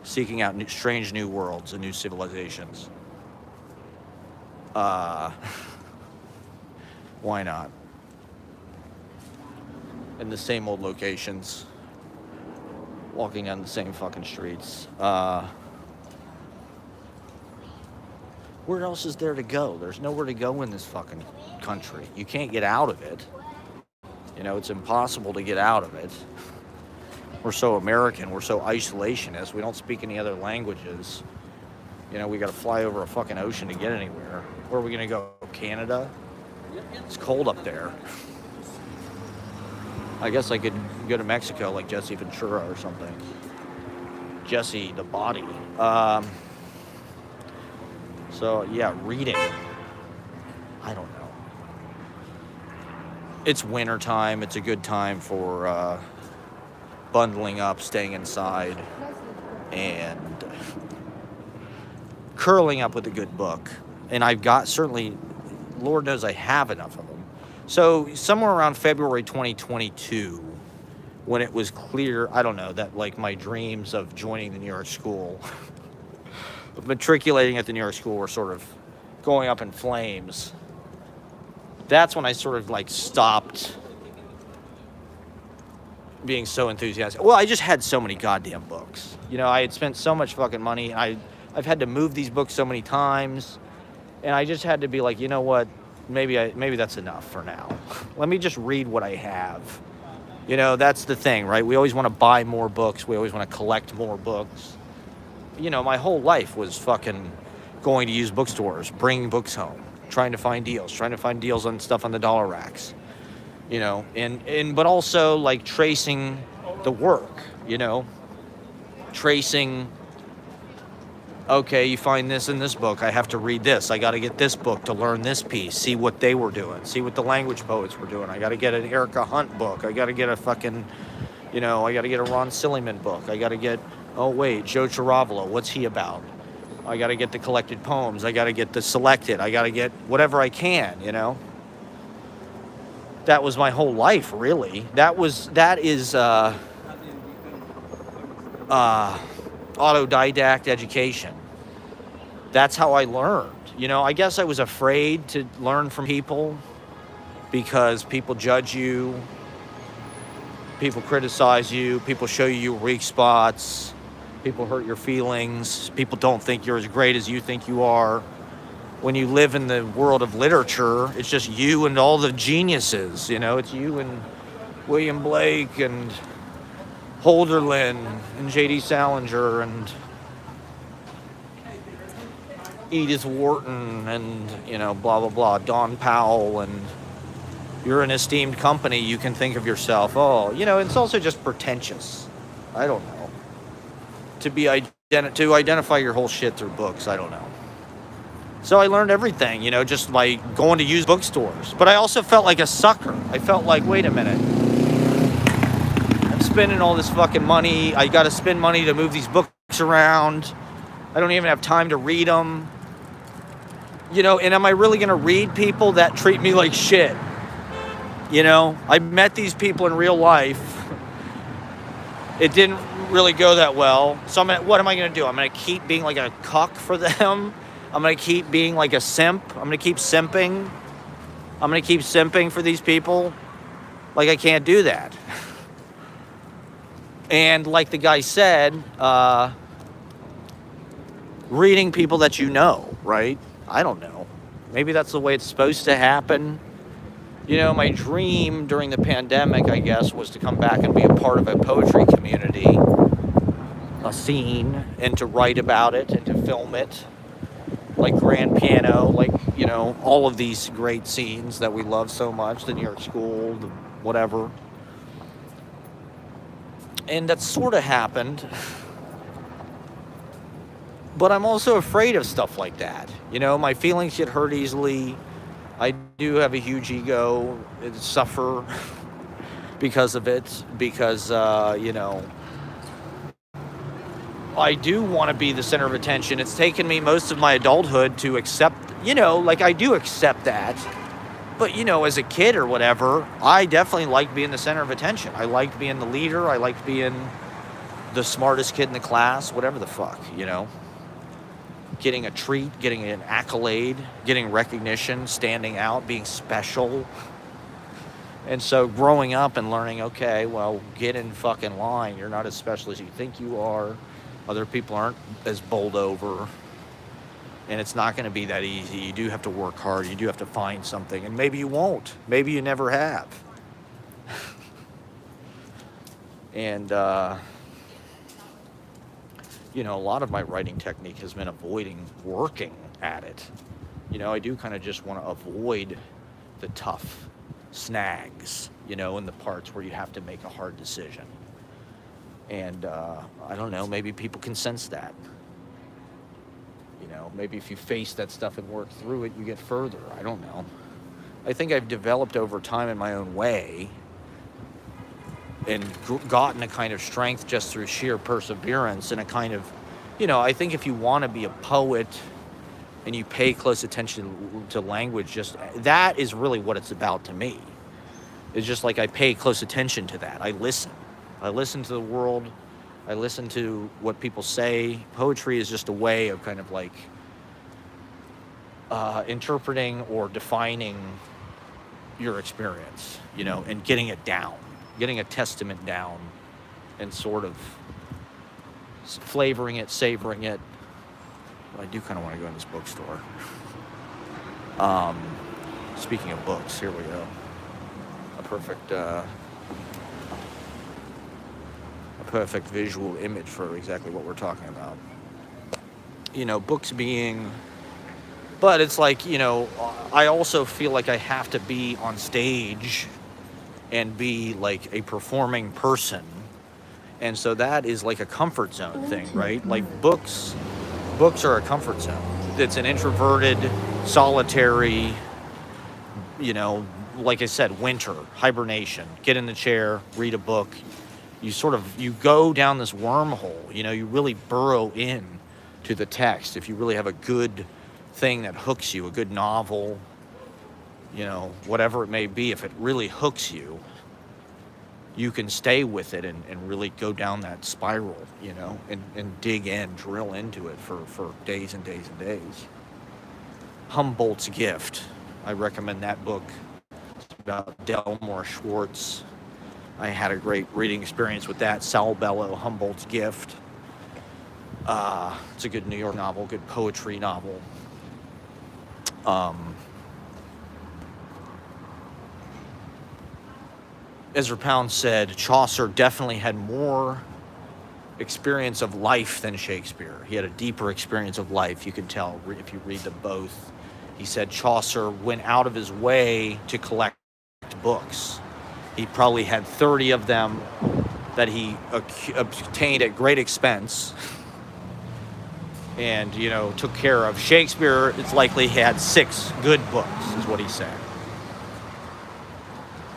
Seeking out strange new worlds and new civilizations. Why not? In the same old locations, walking down the same fucking streets. Where else is there to go? There's nowhere to go in this fucking country. You can't get out of it. You know, it's impossible to get out of it. We're so American. We're so isolationist. We don't speak any other languages. You know, we got to fly over a fucking ocean to get anywhere. Where are we going to go? Canada? It's cold up there. I guess I could go to Mexico like Jesse Ventura or something. Jesse the Body. So, yeah, reading. I don't know. It's winter time. It's a good time for bundling up, staying inside, and curling up with a good book. And I've got, certainly, Lord knows I have enough of them. So somewhere around February 2022, when it was clear, I don't know, that like my dreams of joining the New York school, of matriculating at the New York school were sort of going up in flames. That's when I sort of like stopped being so enthusiastic. Well, I just had so many goddamn books. You know, I had spent so much fucking money. I've had to move these books so many times, and I just had to be like, you know what? Maybe that's enough for now. Let me just read what I have. You know, that's the thing, right? We always want to buy more books. We always want to collect more books. You know, my whole life was fucking going to used bookstores, bringing books home, trying to find deals on stuff on the dollar racks. You know, but also like tracing the work, you know, tracing, okay, you find this in this book, I have to read this, I got to get this book to learn this piece, see what they were doing, see what the language poets were doing, I got to get an Erica Hunt book, I got to get a fucking, you know, I got to get a Ron Silliman book, I got to get, oh wait, Joe Chiaravolo, what's he about? I got to get the collected poems, I got to get the selected, I got to get whatever I can, you know. That was my whole life, really. That is autodidact education. That's how I learned. You know, I guess I was afraid to learn from people because people judge you, people criticize you, people show you your weak spots, people hurt your feelings, people don't think you're as great as you think you are. When you live in the world of literature, it's just you and all the geniuses, you know, it's you and William Blake and Holderlin and J.D. Salinger and Edith Wharton and, you know, blah, blah, blah, Don Powell and you're an esteemed company, you can think of yourself, oh, it's also just pretentious. I don't know. To identify your whole shit through books, I don't know. So I learned everything, just by going to used bookstores. But I also felt like a sucker. I felt like, wait a minute. I'm spending all this fucking money. I got to spend money to move these books around. I don't even have time to read them. And am I really going to read people that treat me like shit? I met these people in real life. It didn't really go that well. So what am I going to do? I'm going to keep being like a cuck for them. I'm going to keep being like a simp. I'm going to keep simping. I'm going to keep simping for these people. Like, I can't do that. And like the guy said, reading people that right? I don't know. Maybe that's the way it's supposed to happen. My dream during the pandemic, I guess, was to come back and be a part of a poetry community, a scene, and to write about it and to film it. Like Grand Piano, like, all of these great scenes that we love so much, the New York School, the whatever. And that sort of happened. But I'm also afraid of stuff like that. My feelings get hurt easily. I do have a huge ego, suffer because of it, because, I do want to be the center of attention. It's taken me most of my adulthood to accept, I do accept that. But, as a kid or whatever, I definitely liked being the center of attention. I liked being the leader. I liked being the smartest kid in the class, whatever the fuck, Getting a treat, getting an accolade, getting recognition, standing out, being special. And so growing up and learning, okay, well, get in fucking line. You're not as special as you think you are. Other people aren't as bowled over. And it's not going to be that easy. You do have to work hard. You do have to find something. And maybe you won't. Maybe you never have. And, a lot of my writing technique has been avoiding working at it. I do kind of just want to avoid the tough snags, in the parts where you have to make a hard decision. And I don't know, maybe people can sense that. Maybe if you face that stuff and work through it, you get further. I don't know. I think I've developed over time in my own way and gotten a kind of strength just through sheer perseverance and a kind of, I think if you want to be a poet and you pay close attention to language, just that is really what it's about to me. It's just like I pay close attention to that. I listen to the world. I listen to what people say. Poetry is just a way of kind of like interpreting or defining your experience, and getting it down, getting a testament down and sort of flavoring it, savoring it. But I do kind of want to go in this bookstore. Speaking of books, here we go. A perfect visual image for exactly what we're talking about. Books being, but it's like, I also feel like I have to be on stage and be like a performing person. And so that is like a comfort zone thing, right? Like books are a comfort zone. It's an introverted, solitary, like I said, winter, hibernation, get in the chair, read a book. You go down this wormhole, you really burrow in to the text. If you really have a good thing that hooks you, a good novel, whatever it may be, if it really hooks you, you can stay with it and really go down that spiral, and dig in, drill into it for days and days and days. Humboldt's Gift. I recommend that book. It's about Delmore Schwartz. I had a great reading experience with that. Sal Bellow, Humboldt's Gift. It's a good New York novel, good poetry novel. Ezra Pound said Chaucer definitely had more experience of life than Shakespeare. He had a deeper experience of life, you can tell if you read them both. He said Chaucer went out of his way to collect books. He probably had 30 of them that he obtained at great expense and, took care of. Shakespeare, it's likely he had 6 good books, is what he said.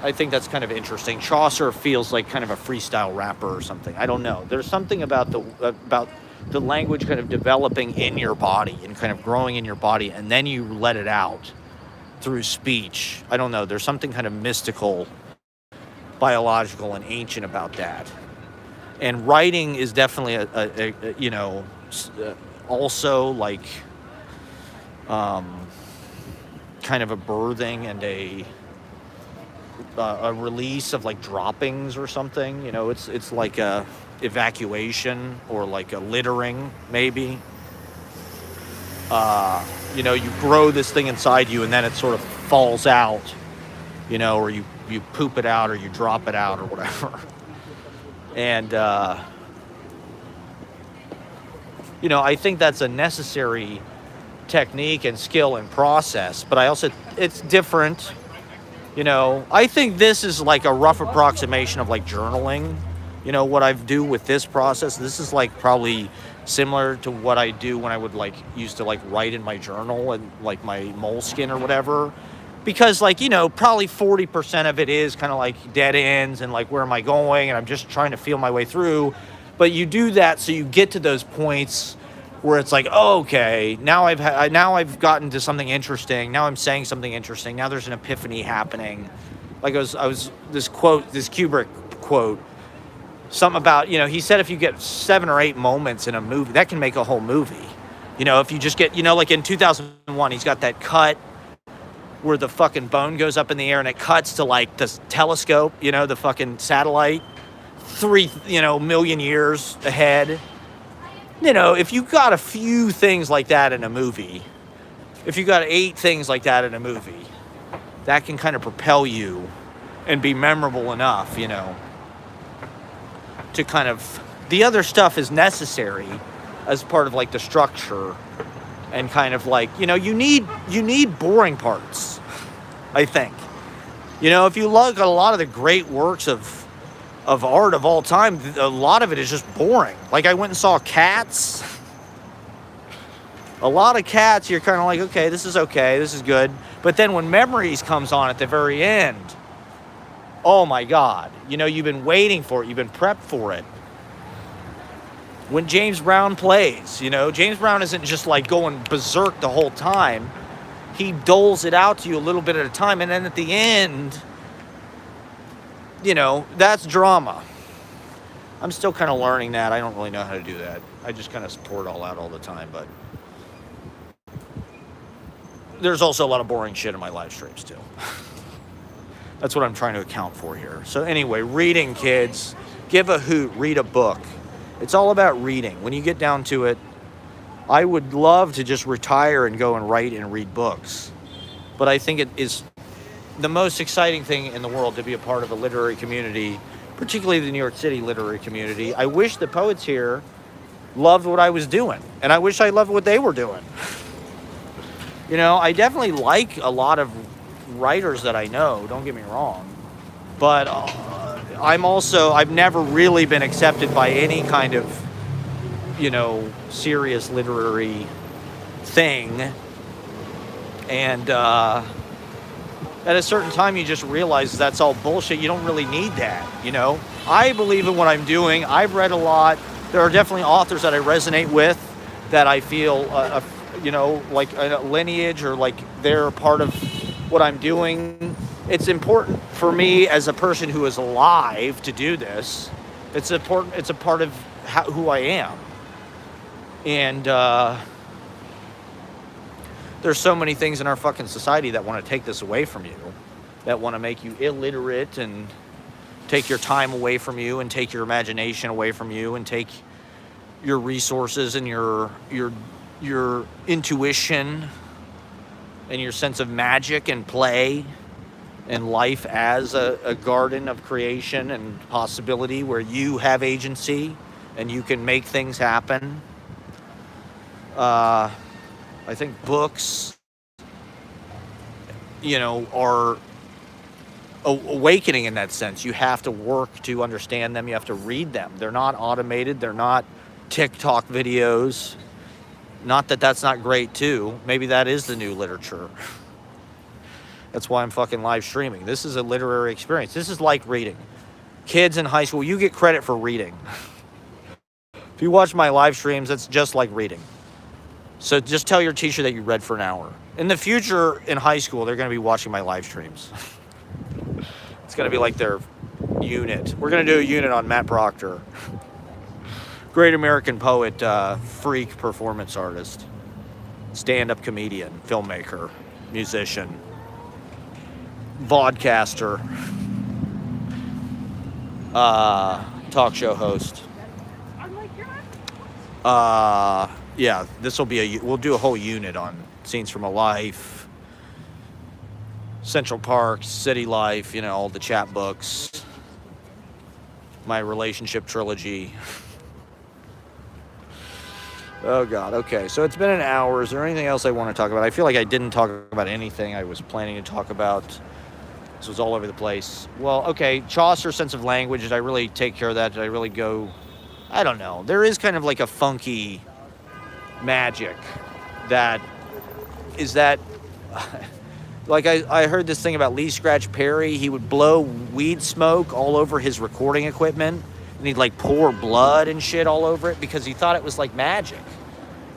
I think that's kind of interesting. Chaucer feels like kind of a freestyle rapper or something. I don't know. There's something about the language kind of developing in your body and kind of growing in your body, and then you let it out through speech. I don't know. There's something kind of mystical, biological, and ancient about that. And writing is definitely also like kind of a birthing and a release of like droppings or something. It's like a evacuation or like a littering, maybe. You grow this thing inside you and then it sort of falls out, or you poop it out or you drop it out or whatever. And I think that's a necessary technique and skill and process, but it's different. I think this is like a rough approximation of like journaling. What I do with this process, this is like probably similar to what I do when I would like used to like write in my journal and like my moleskin or whatever. Because like, probably 40% of it is kind of like dead ends and like, where am I going? And I'm just trying to feel my way through. But you do that so you get to those points where it's like, oh, okay, now I've gotten to something interesting. Now I'm saying something interesting. Now there's an epiphany happening. Like this Kubrick quote, something about, he said if you get 7 or 8 moments in a movie, that can make a whole movie. If you just get, like in 2001, he's got that cut where the fucking bone goes up in the air and it cuts to like the telescope, the fucking satellite 3, million years ahead. If you got a few things like that in a movie, if you got 8 things like that in a movie, that can kind of propel you and be memorable enough, to kind of, the other stuff is necessary as part of like the structure and kind of like, you need boring parts, I think. If you look at a lot of the great works of art of all time, a lot of it is just boring. Like I went and saw Cats. A lot of Cats, you're kind of like, okay, this is good. But then when Memories comes on at the very end, oh my God, you've been waiting for it. You've been prepped for it. When James Brown plays, James Brown isn't just like going berserk the whole time. He doles it out to you a little bit at a time. And then at the end, that's drama. I'm still kind of learning that. I don't really know how to do that. I just kind of pour it all out all the time. But there's also a lot of boring shit in my live streams too. That's what I'm trying to account for here. So anyway, reading, kids. Give a hoot. Read a book. It's all about reading. When you get down to it, I would love to just retire and go and write and read books. But I think it is the most exciting thing in the world to be a part of a literary community, particularly the New York City literary community. I wish the poets here loved what I was doing, and I wish I loved what they were doing. I definitely like a lot of writers that I know, don't get me wrong, but I've never really been accepted by any kind of, serious literary thing, and at a certain time you just realize that's all bullshit. You don't really need that. I believe in what I'm doing. I've read a lot. There are definitely authors that I resonate with, that I feel like a lineage, or like they're a part of what I'm doing. It's important for me as a person who is alive to do this. It's important. It's a part of who I am. And there's so many things in our fucking society that want to take this away from you, that want to make you illiterate and take your time away from you and take your imagination away from you and take your resources and your intuition and your sense of magic and play and life as a garden of creation and possibility where you have agency and you can make things happen. I think books, are awakening in that sense. You have to work to understand them. You have to read them. They're not automated. They're not TikTok videos. Not that that's not great too. Maybe that is the new literature. That's why I'm fucking live streaming. This is a literary experience. This is like reading. Kids in high school, you get credit for reading. If you watch my live streams, it's just like reading. So just tell your teacher that you read for an hour. In the future, in high school, they're going to be watching my live streams. It's going to be like their unit. We're going to do a unit on Matt Proctor. Great American poet, freak performance artist, stand-up comedian, filmmaker, musician, vodcaster, talk show host. Yeah, this will be we'll do a whole unit on scenes from a life, Central Park, city life, you know, all the chapbooks, my relationship trilogy. Oh God, okay, so it's been an hour. Is there anything else I want to talk about? I feel like I didn't talk about anything I was planning to talk about. This was all over the place. Well, okay, Chaucer's sense of language, did I really take care of that? Did I really go, I don't know. There is kind of like a funky magic that is that, like I heard this thing about Lee Scratch Perry. He would blow weed smoke all over his recording equipment, and he'd like pour blood and shit all over it because he thought it was like magic.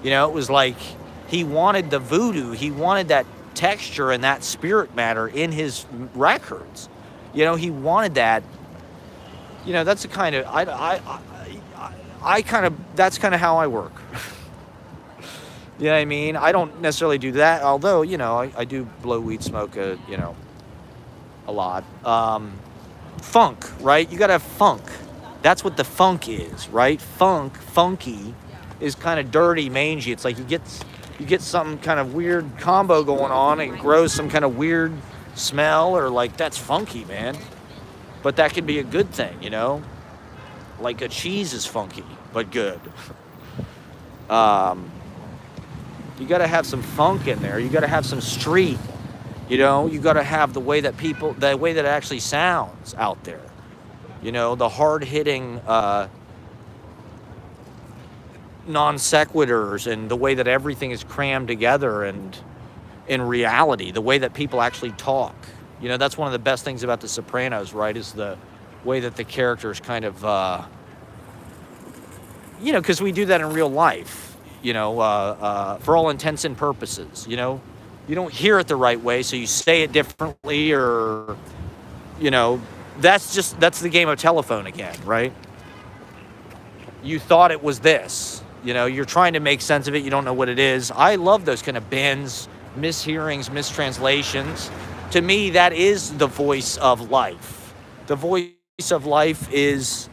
You know, it was like he wanted the voodoo. He wanted that texture and that spirit matter in his records. You know, he wanted that. You know, that's the kind of that's kind of how I work. You know what I mean? I don't necessarily do that, although, you know, I do blow weed smoke, you know, a lot. Funk, right? You gotta have funk. That's what the funk is, right? Funky is kind of dirty, mangy. It's like you get some kind of weird combo going on and grows some kind of weird smell, or like, that's funky, man. But that can be a good thing, you know? Like a cheese is funky, but good. You got to have some funk in there. You got to have some street, you know? You got to have the way that it actually sounds out there. You know, the hard-hitting non sequiturs, and the way that everything is crammed together, and in reality, the way that people actually talk. You know, that's one of the best things about The Sopranos, right? Is the way that the characters kind of, you know, because we do that in real life, you know, for all intents and purposes. You know, you don't hear it the right way, so you say it differently, or, you know, that's the game of telephone again, right? You thought it was this, you know, you're trying to make sense of it, you don't know what it is. I love those kind of bends, mishearings, mistranslations. To me, that is the voice of life. The voice of life is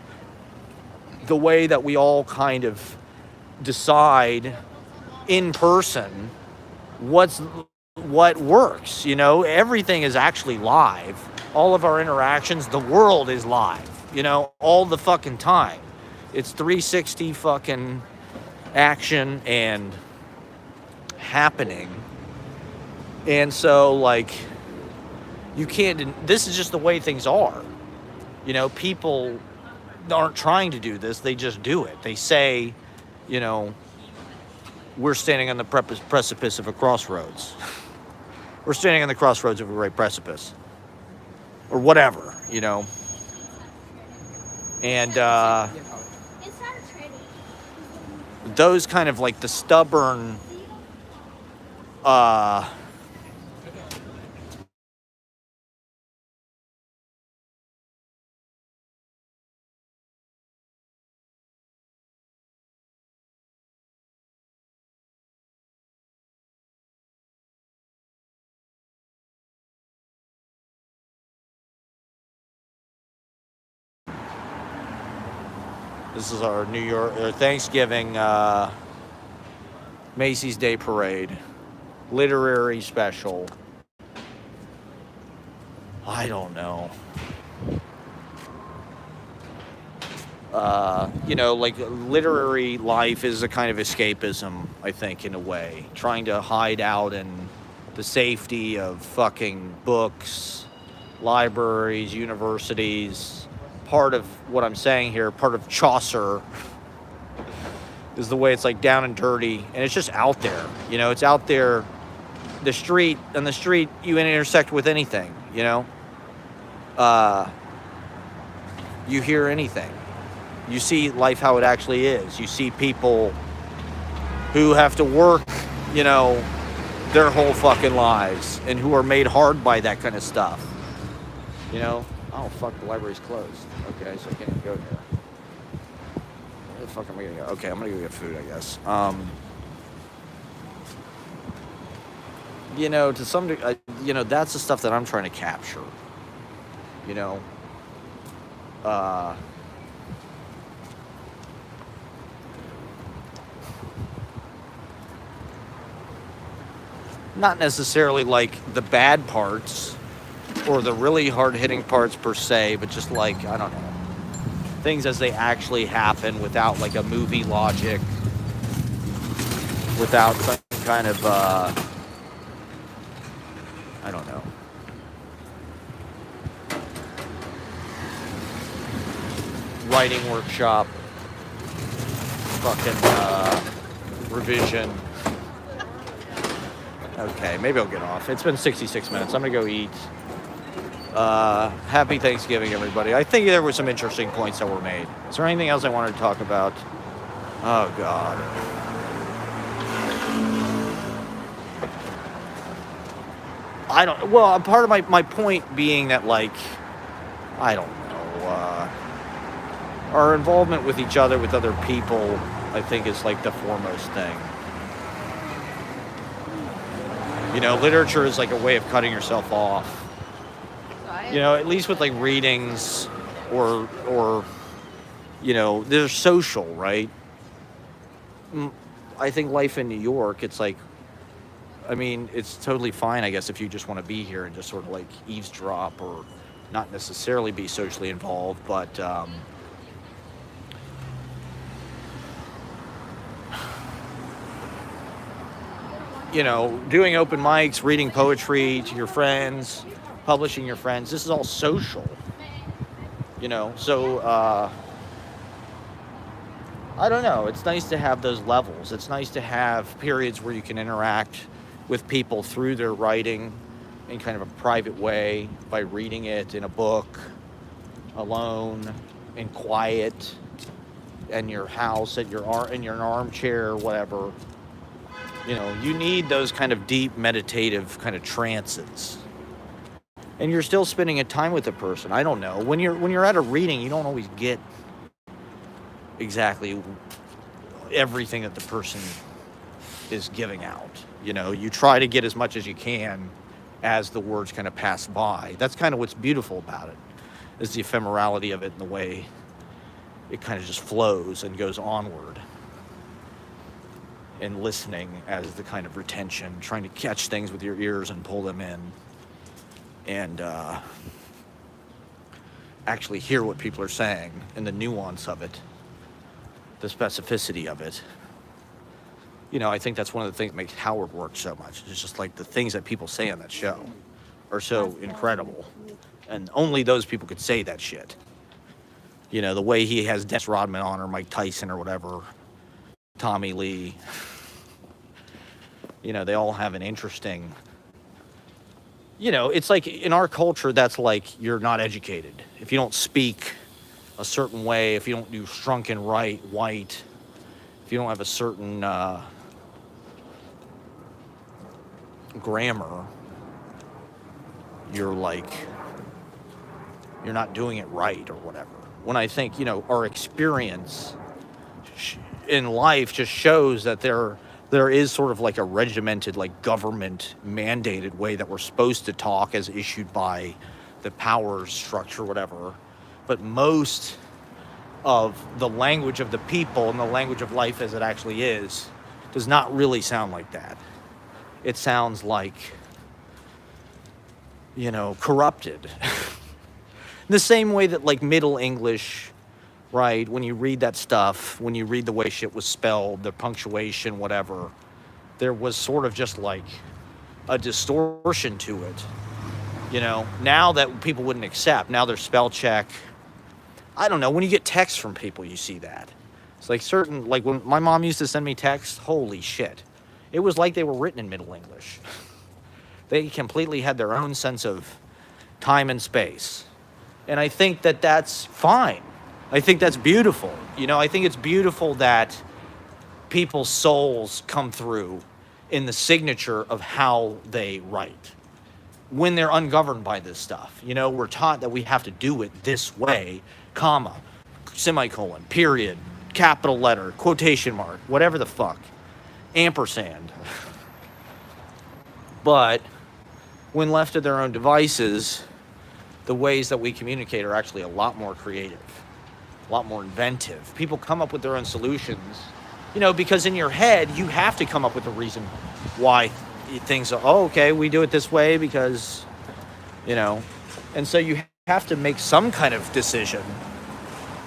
the way that we all kind of decide in person what works. You know, everything is actually live. All of our interactions, the world is live, you know, all the fucking time. It's 360 fucking action and happening. And so, like, you can't, this is just the way things are. You know, people aren't trying to do this, they just do it. They say, you know, we're standing on the precipice of a crossroads. We're standing on the crossroads of a great precipice. Or whatever, you know. And those kind of like the stubborn this is our New York or Thanksgiving Macy's Day Parade, literary special. I don't know. You know, like literary life is a kind of escapism, I think, in a way. Trying to hide out in the safety of fucking books libraries, universities. Part of what I'm saying here, part of Chaucer, is the way it's like down and dirty, and it's just out there. It's out there. The street, you intersect with anything. You hear anything. You see life how it actually is. You see people who have to work, their whole fucking lives, and who are made hard by that kind of stuff. Oh fuck, the library's closed. Okay, so I can't even go here. Where the fuck am I gonna go? Okay, I'm gonna go get food, I guess. To some degree, that's the stuff that I'm trying to capture. Not necessarily like the bad parts or the really hard-hitting parts per se, but just like, I don't know, things as they actually happen without like a movie logic, without some kind of, I don't know. Writing workshop, fucking revision. Okay, maybe I'll get off. It's been 66 minutes. I'm gonna go eat. Happy Thanksgiving, everybody. I think there were some interesting points that were made. Is there anything else I wanted to talk about? Oh, God. I don't... Well, part of my point being that, like, I don't know, our involvement with each other, with other people, I think is, like, the foremost thing. Literature is like a way of cutting yourself off. At least with like readings or they're social, right? I think life in New York, it's like, it's totally fine, I guess, if you just want to be here and just sort of like eavesdrop or not necessarily be socially involved, but doing open mics, reading poetry to your friends, publishing your friends, this is all social, so, I don't know, it's nice to have those levels. It's nice to have periods where you can interact with people through their writing in kind of a private way, by reading it in a book, alone, in quiet, in your house, in your armchair, whatever. You need those kind of deep meditative kind of trances. And you're still spending a time with the person. I don't know. When you're at a reading, you don't always get exactly everything that the person is giving out. You try to get as much as you can as the words kind of pass by. That's kind of what's beautiful about it, is the ephemerality of it and the way it kind of just flows and goes onward. And listening as the kind of retention, trying to catch things with your ears and pull them in, and actually hear what people are saying and the nuance of it, the specificity of it. I think that's one of the things that makes Howard work so much. It's just like the things that people say on that show are so incredible, and only those people could say that shit. The way he has Dennis Rodman on, or Mike Tyson or whatever, Tommy Lee, they all have an interesting, it's like in our culture, that's like you're not educated. If you don't speak a certain way, if you don't do shrunken white, if you don't have a certain grammar, you're not doing it right or whatever. When I think, our experience in life just shows that there is sort of like a regimented, like government mandated way that we're supposed to talk as issued by the power structure, whatever. But most of the language of the people and the language of life as it actually is does not really sound like that. It sounds like, corrupted. The same way that like Middle English, right, when you read that stuff, when you read the way shit was spelled, the punctuation, whatever, there was sort of just like a distortion to it. now that people wouldn't accept, now there's spell check. I don't know, when you get texts from people, you see that. It's like when my mom used to send me texts, holy shit. It was like they were written in Middle English. They completely had their own sense of time and space. And I think that that's fine. I think that's beautiful. I think it's beautiful that people's souls come through in the signature of how they write when they're ungoverned by this stuff. We're taught that we have to do it this way, comma, semicolon, period, capital letter, quotation mark, whatever the fuck, ampersand. But when left to their own devices, the ways that we communicate are actually a lot more creative, a lot more inventive. People come up with their own solutions, because in your head, you have to come up with a reason why things are, okay, we do it this way because, and so you have to make some kind of decision.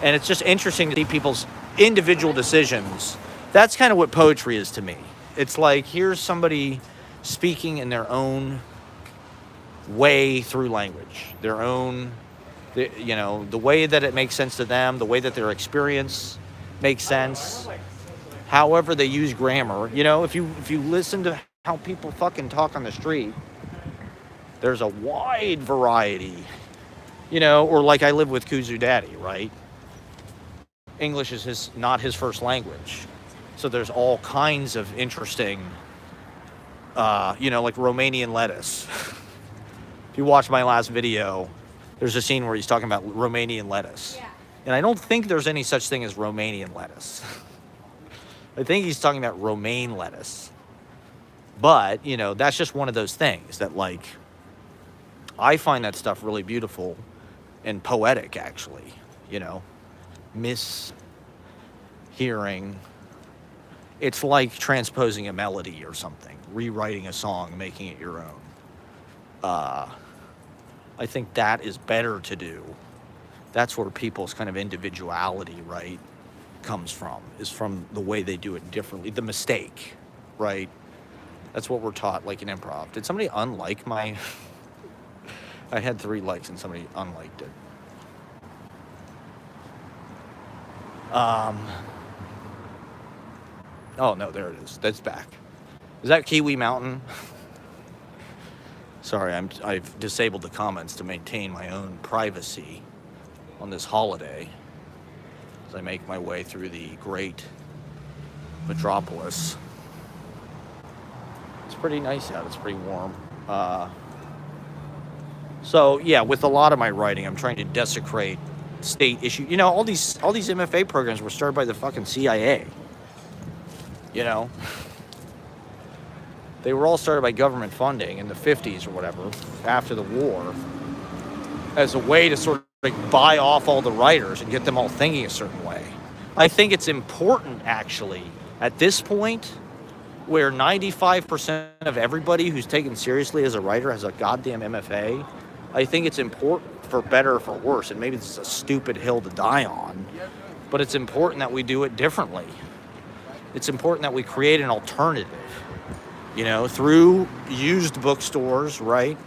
And it's just interesting to see people's individual decisions. That's kind of what poetry is to me. It's like, here's somebody speaking in their own way through language, their own, the way that it makes sense to them, the way that their experience makes sense, however they use grammar. If you listen to how people fucking talk on the street, there's a wide variety, or like I live with Kuzu Daddy, right? English is not his first language. So there's all kinds of interesting, like Romanian lettuce. If you watch my last video, there's a scene where he's talking about Romanian lettuce. Yeah. And I don't think there's any such thing as Romanian lettuce. I think he's talking about romaine lettuce. But, that's just one of those things that, like, I find that stuff really beautiful and poetic, actually, mishearing. It's like transposing a melody or something, rewriting a song, making it your own. I think that is better to do. That's where people's kind of individuality, right, comes from, is from the way they do it differently. The mistake, right? That's what we're taught, like in improv. Did somebody unlike my... I had 3 likes and somebody unliked it. Oh, no, there it is. That's back. Is that Kiwi Mountain? Sorry, I've disabled the comments to maintain my own privacy on this holiday as I make my way through the great metropolis. It's pretty nice out. It's pretty warm. So yeah, with a lot of my writing, I'm trying to desecrate state issue. All these MFA programs were started by the fucking CIA. They were all started by government funding in the 50s or whatever, after the war, as a way to sort of like buy off all the writers and get them all thinking a certain way. I think it's important, actually, at this point, where 95% of everybody who's taken seriously as a writer has a goddamn MFA, I think it's important, for better or for worse, and maybe this is a stupid hill to die on, but it's important that we do it differently. It's important that we create an alternative, through used bookstores, right?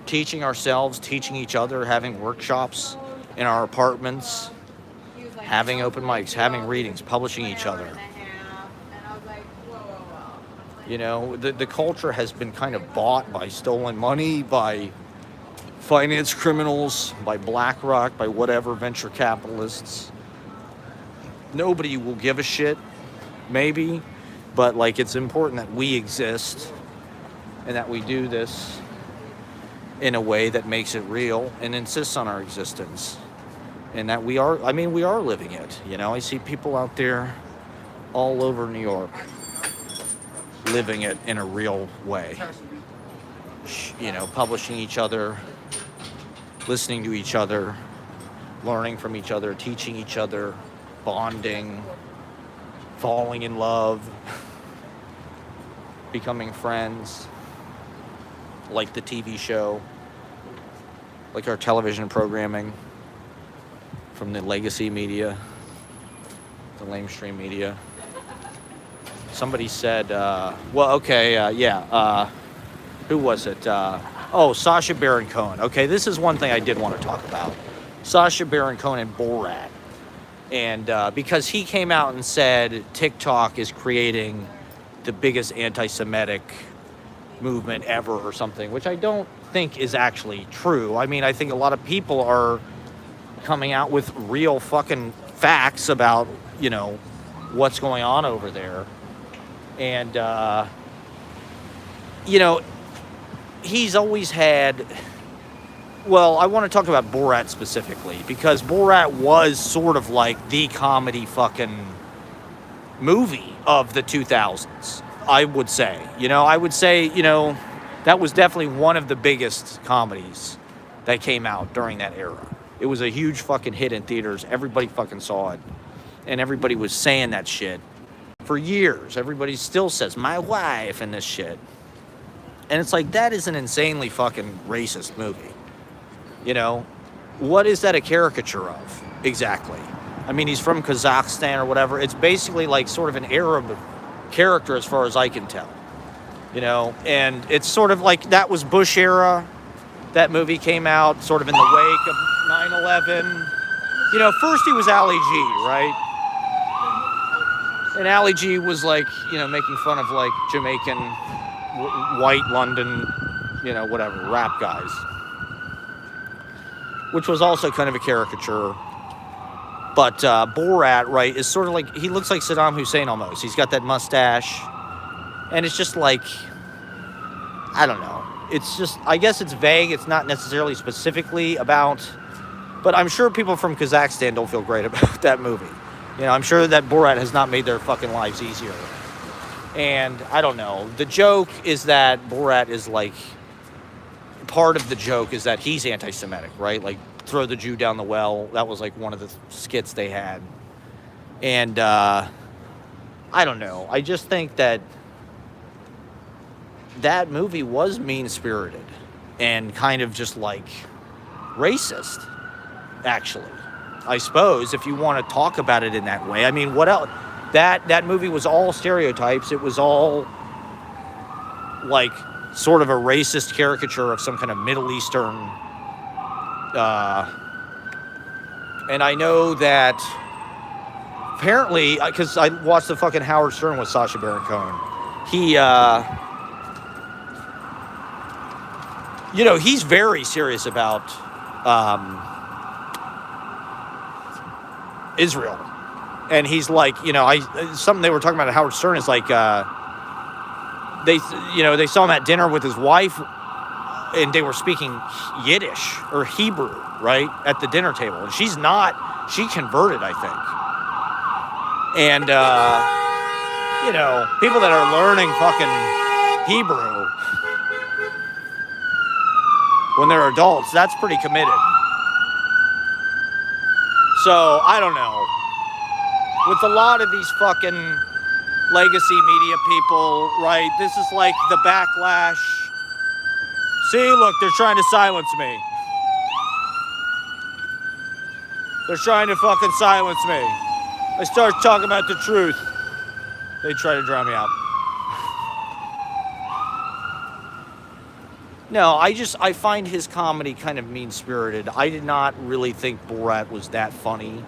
Teaching ourselves, teaching each other, having workshops in our apartments, having open mics, having readings, publishing each other. The culture has been kind of bought by stolen money, by finance criminals, by BlackRock, by whatever venture capitalists. Nobody will give a shit, maybe, but like it's important that we exist and that we do this in a way that makes it real and insists on our existence. And that we are living it. I see people out there all over New York living it in a real way. Publishing each other, listening to each other, learning from each other, teaching each other, bonding, falling in love, becoming friends, like the TV show, like our television programming from the legacy media, the lamestream media. Somebody said, who was it? Sacha Baron Cohen. Okay, this is one thing I did want to talk about. Sacha Baron Cohen and Borat. And because he came out and said TikTok is creating the biggest anti-Semitic movement ever or something, which I don't think is actually true. I mean, I think a lot of people are coming out with real fucking facts about, what's going on over there. And, he's always had... Well, I want to talk about Borat specifically, because Borat was sort of like the comedy fucking movie of the 2000s, I would say. That was definitely one of the biggest comedies that came out during that era. It was a huge fucking hit in theaters. Everybody fucking saw it. And everybody was saying that shit for years. Everybody still says, my wife, and this shit. And it's like, that is an insanely fucking racist movie. What is that a caricature of, exactly? I mean, he's from Kazakhstan or whatever. It's basically like sort of an Arab character as far as I can tell. And it's sort of like, that was Bush era. That movie came out sort of in the wake of 9/11. First he was Ali G, right? And Ali G was like, making fun of like Jamaican, white London, whatever, rap guys. Which was also kind of a caricature. But Borat, right, is sort of like, he looks like Saddam Hussein almost. He's got that mustache. And it's just like, I don't know. It's just, I guess it's vague. It's not necessarily specifically about, but I'm sure people from Kazakhstan don't feel great about that movie. I'm sure that Borat has not made their fucking lives easier. And I don't know. The joke is that Borat is like, part of the joke is that he's anti-Semitic, right? Like, throw the Jew down the well. That was like one of the skits they had. And I don't know. I just think that movie was mean-spirited and kind of just like racist, actually. I suppose, if you want to talk about it in that way. I mean, what else? That movie was all stereotypes. It was all like sort of a racist caricature of some kind of Middle Eastern, and I know that apparently, because I watched the fucking Howard Stern with Sacha Baron Cohen, he's very serious about Israel, and he's like, something they were talking about at Howard Stern is like, they saw him at dinner with his wife, and they were speaking Yiddish or Hebrew, right, at the dinner table. And she converted, I think. And, people that are learning fucking Hebrew when they're adults, that's pretty committed. So, I don't know. With a lot of these fucking legacy media people, right? This is like the backlash. See, look, they're trying to silence me. They're trying to fucking silence me. I start talking about the truth. They try to drown me out. No, I find his comedy kind of mean-spirited. I did not really think Borat was that funny.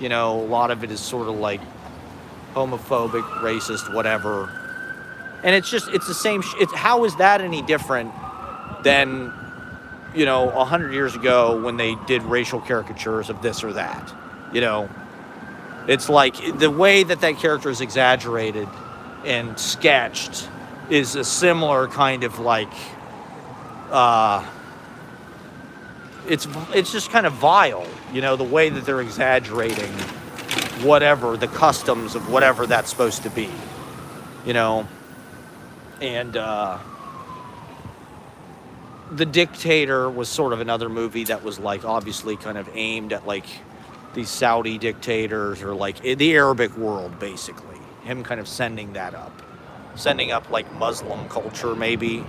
A lot of it is sort of like homophobic, racist, whatever. And it's the same how is that any different than 100 years ago when they did racial caricatures of this or that? It's like the way that character is exaggerated and sketched is a similar kind of like it's just kind of vile, the way that they're exaggerating whatever the customs of whatever that's supposed to be, and The Dictator was sort of another movie that was like obviously kind of aimed at like these Saudi dictators or like the Arabic world, basically. Him kind of sending up like Muslim culture maybe.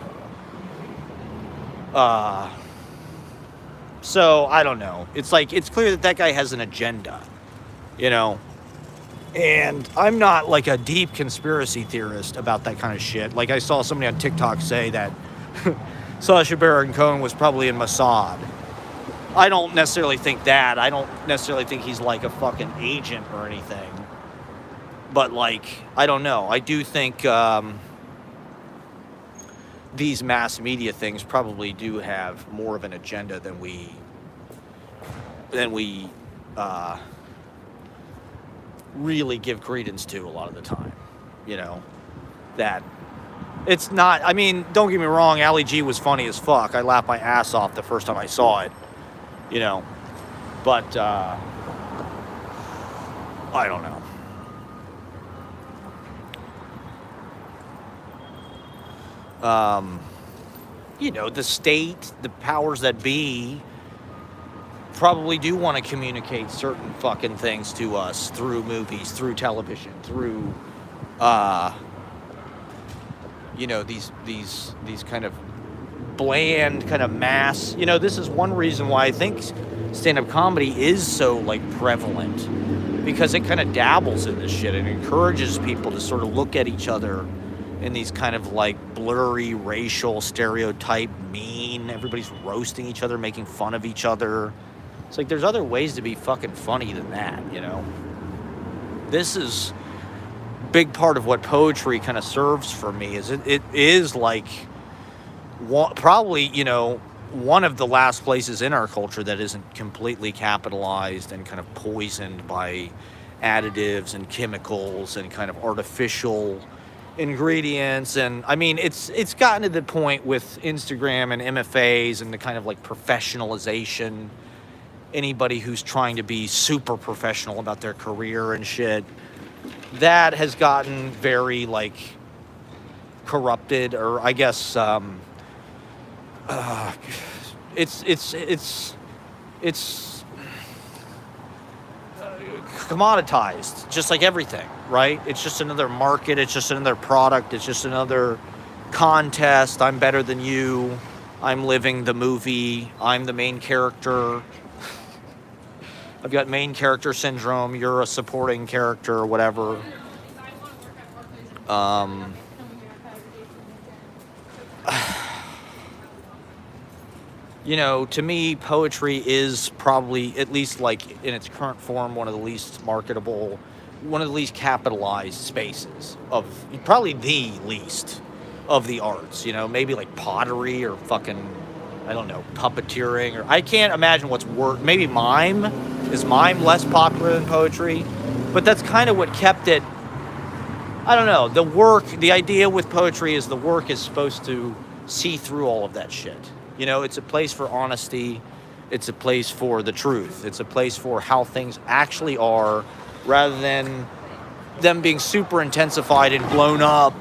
So I don't know. It's like, it's clear that guy has an agenda, and I'm not like a deep conspiracy theorist about that kind of shit. Like I saw somebody on TikTok say that Sacha Baron Cohen was probably in Mossad. I don't necessarily think that. I don't necessarily think he's like a fucking agent or anything. But like, I don't know. I do think these mass media things probably do have more of an agenda than we really give credence to a lot of the time. You know, that it's not. I mean, don't get me wrong. Ali G was funny as fuck. I laughed my ass off the first time I saw it. You know, but I don't know. You know, the state, the powers that be, probably do want to communicate certain fucking things to us through movies, through television, through, you know, these kind of bland, kind of mass. You know, this is one reason why I think stand-up comedy is so like prevalent, because it kind of dabbles in this shit and encourages people to sort of look at each other in these kind of like blurry, racial, stereotype, mean. Everybody's roasting each other, making fun of each other. It's like there's other ways to be fucking funny than that, you know? This is a big part of what poetry kind of serves for me. Is it is like probably, you know, one of the last places in our culture that isn't completely capitalized and kind of poisoned by additives and chemicals and kind of artificial ingredients. And I mean, it's gotten to the point with Instagram and MFAs and the kind of like professionalization. Anybody who's trying to be super professional about their career and shit, that has gotten very like corrupted, or I guess it's commoditized, just like everything, right? It's just another market, it's just another product, it's just another contest. I'm better than you, I'm living the movie, I'm the main character. I've got main character syndrome, you're a supporting character or whatever. You know, to me, poetry is probably, at least like in its current form, one of the least marketable, one of the least capitalized spaces of, probably the least of the arts, you know, maybe like pottery or fucking, I don't know, puppeteering, or I can't imagine what's worse. Maybe mime. Is mime less popular than poetry? But that's kind of what kept it. I don't know. The idea with poetry is the work is supposed to see through all of that shit. You know, it's a place for honesty. It's a place for the truth. It's a place for how things actually are, rather than them being super intensified and blown up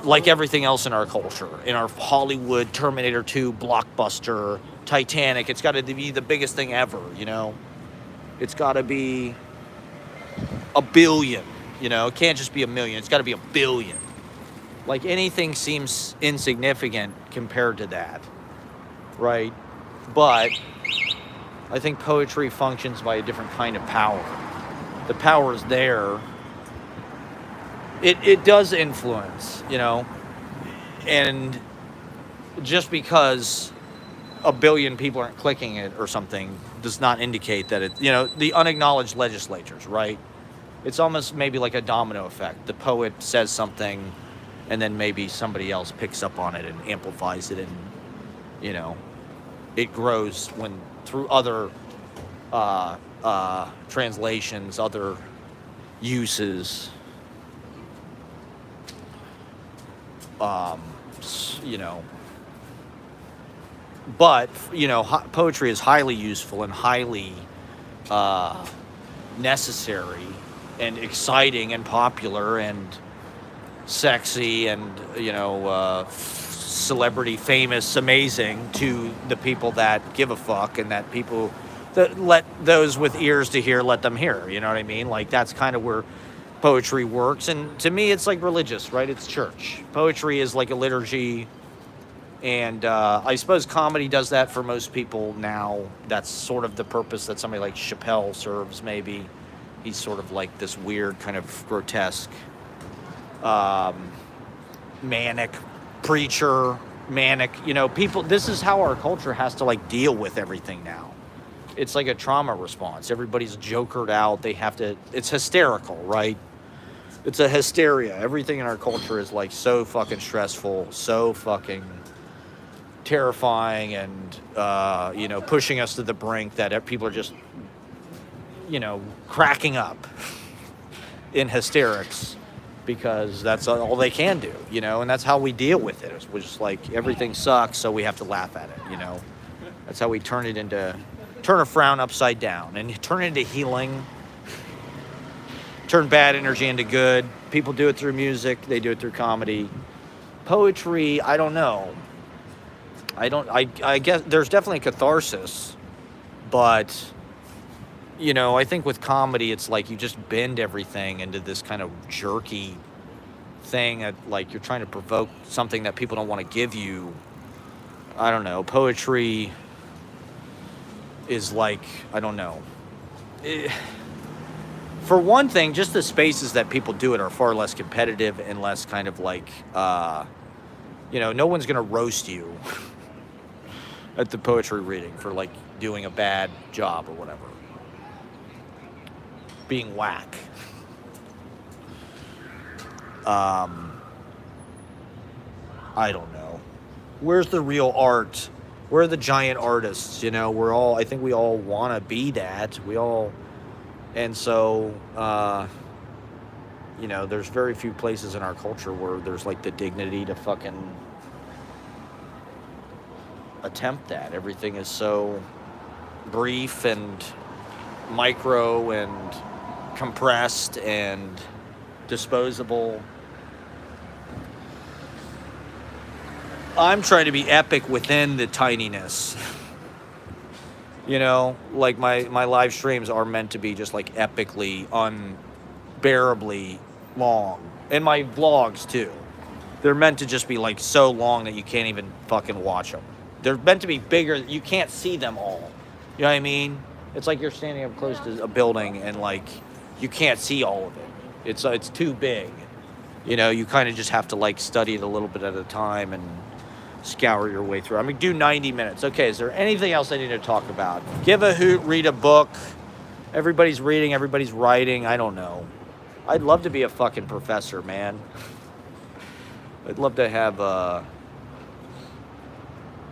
like everything else in our culture, in our Hollywood Terminator 2 blockbuster, Titanic. It's got to be the biggest thing ever, you know? It's got to be a billion, you know? It can't just be a million. It's got to be a billion. Like, anything seems insignificant compared to that, right? But I think poetry functions by a different kind of power. The power is there. It does influence, you know? And just because a billion people aren't clicking it or something does not indicate that it, you know, the unacknowledged legislatures, right? It's almost maybe like a domino effect. The poet says something, and then maybe somebody else picks up on it and amplifies it, and, you know, it grows when through other translations, other uses, you know. But, you know, poetry is highly useful and highly necessary and exciting and popular and sexy and, you know, celebrity, famous, amazing to the people that give a fuck, and that people that let those with ears to hear, let them hear. You know what I mean? Like, that's kind of where poetry works. And to me, it's like religious, right? It's church. Poetry is like a liturgy. And I suppose comedy does that for most people now. That's sort of the purpose that somebody like Chappelle serves, maybe. He's sort of like this weird kind of grotesque, manic preacher manic, people, this is how our culture has to like deal with everything now. It's like a trauma response. Everybody's jokered out. It's hysterical, right? It's a hysteria. Everything in our culture is like so fucking stressful, so fucking terrifying, and, pushing us to the brink that people are just, cracking up in hysterics because that's all they can do, and that's how we deal with it. We're just like, everything sucks, so we have to laugh at it, That's how we turn a frown upside down and turn it into healing, turn bad energy into good. People do it through music. They do it through comedy. Poetry, I don't know. I guess there's definitely catharsis, but, I think with comedy, it's like you just bend everything into this kind of jerky thing that, like, you're trying to provoke something that people don't want to give you. I don't know. Poetry is like, I don't know. For one thing, just the spaces that people do it are far less competitive and less kind of like, no one's going to roast you at the poetry reading for like doing a bad job or whatever. Being whack. I don't know. Where's the real art? Where are the giant artists? I think we all want to be that. And so, there's very few places in our culture where there's like the dignity to fucking attempt that. Everything is so brief and micro and compressed and disposable. I'm trying to be epic within the tininess. Like my live streams are meant to be just like epically, unbearably long. And my vlogs too. They're meant to just be like so long that you can't even fucking watch them. They're meant to be bigger. You can't see them all. You know what I mean? It's like you're standing up close to a building and like you can't see all of it. It's too big. You kind of just have to like study it a little bit at a time and scour your way through. Do 90 minutes. Okay, is there anything else I need to talk about? Give a hoot, read a book. Everybody's reading, everybody's writing. I don't know. I'd love to be a fucking professor, man. I'd love to have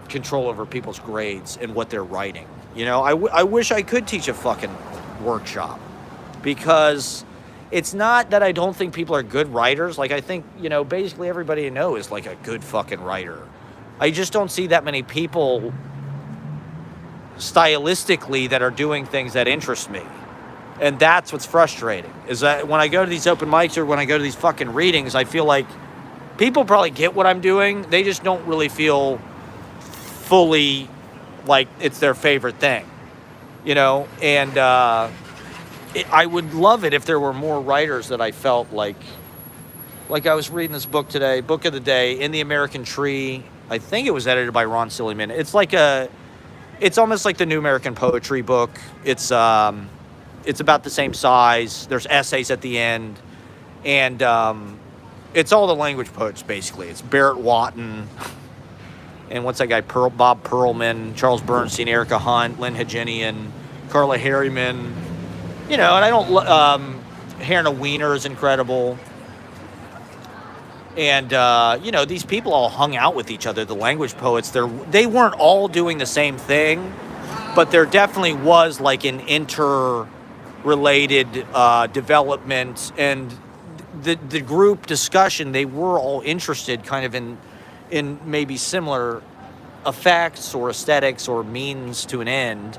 control over people's grades and what they're writing. I wish I could teach a fucking workshop, because it's not that I don't think people are good writers. Like, I think, basically everybody I know is like a good fucking writer. I just don't see that many people stylistically that are doing things that interest me. And that's what's frustrating, is that when I go to these open mics or when I go to these fucking readings, I feel like people probably get what I'm doing. They just don't really feel fully like it's their favorite thing, And I would love it if there were more writers that I felt like I was reading this book today, book of the day, In the American Tree. I think it was edited by Ron Silliman. It's almost like the New American Poetry book. It's about the same size. There's essays at the end, and it's all the language poets basically. It's Barrett Watton, and what's that guy? Bob Perlman, Charles Bernstein, Erica Hunt, Lynn Haginian, Carla Harriman. And I don't. Hannah Weiner is incredible. And, these people all hung out with each other, the language poets. They weren't all doing the same thing, but there definitely was like an interrelated development. And the group discussion, they were all interested kind of in maybe similar effects or aesthetics or means to an end.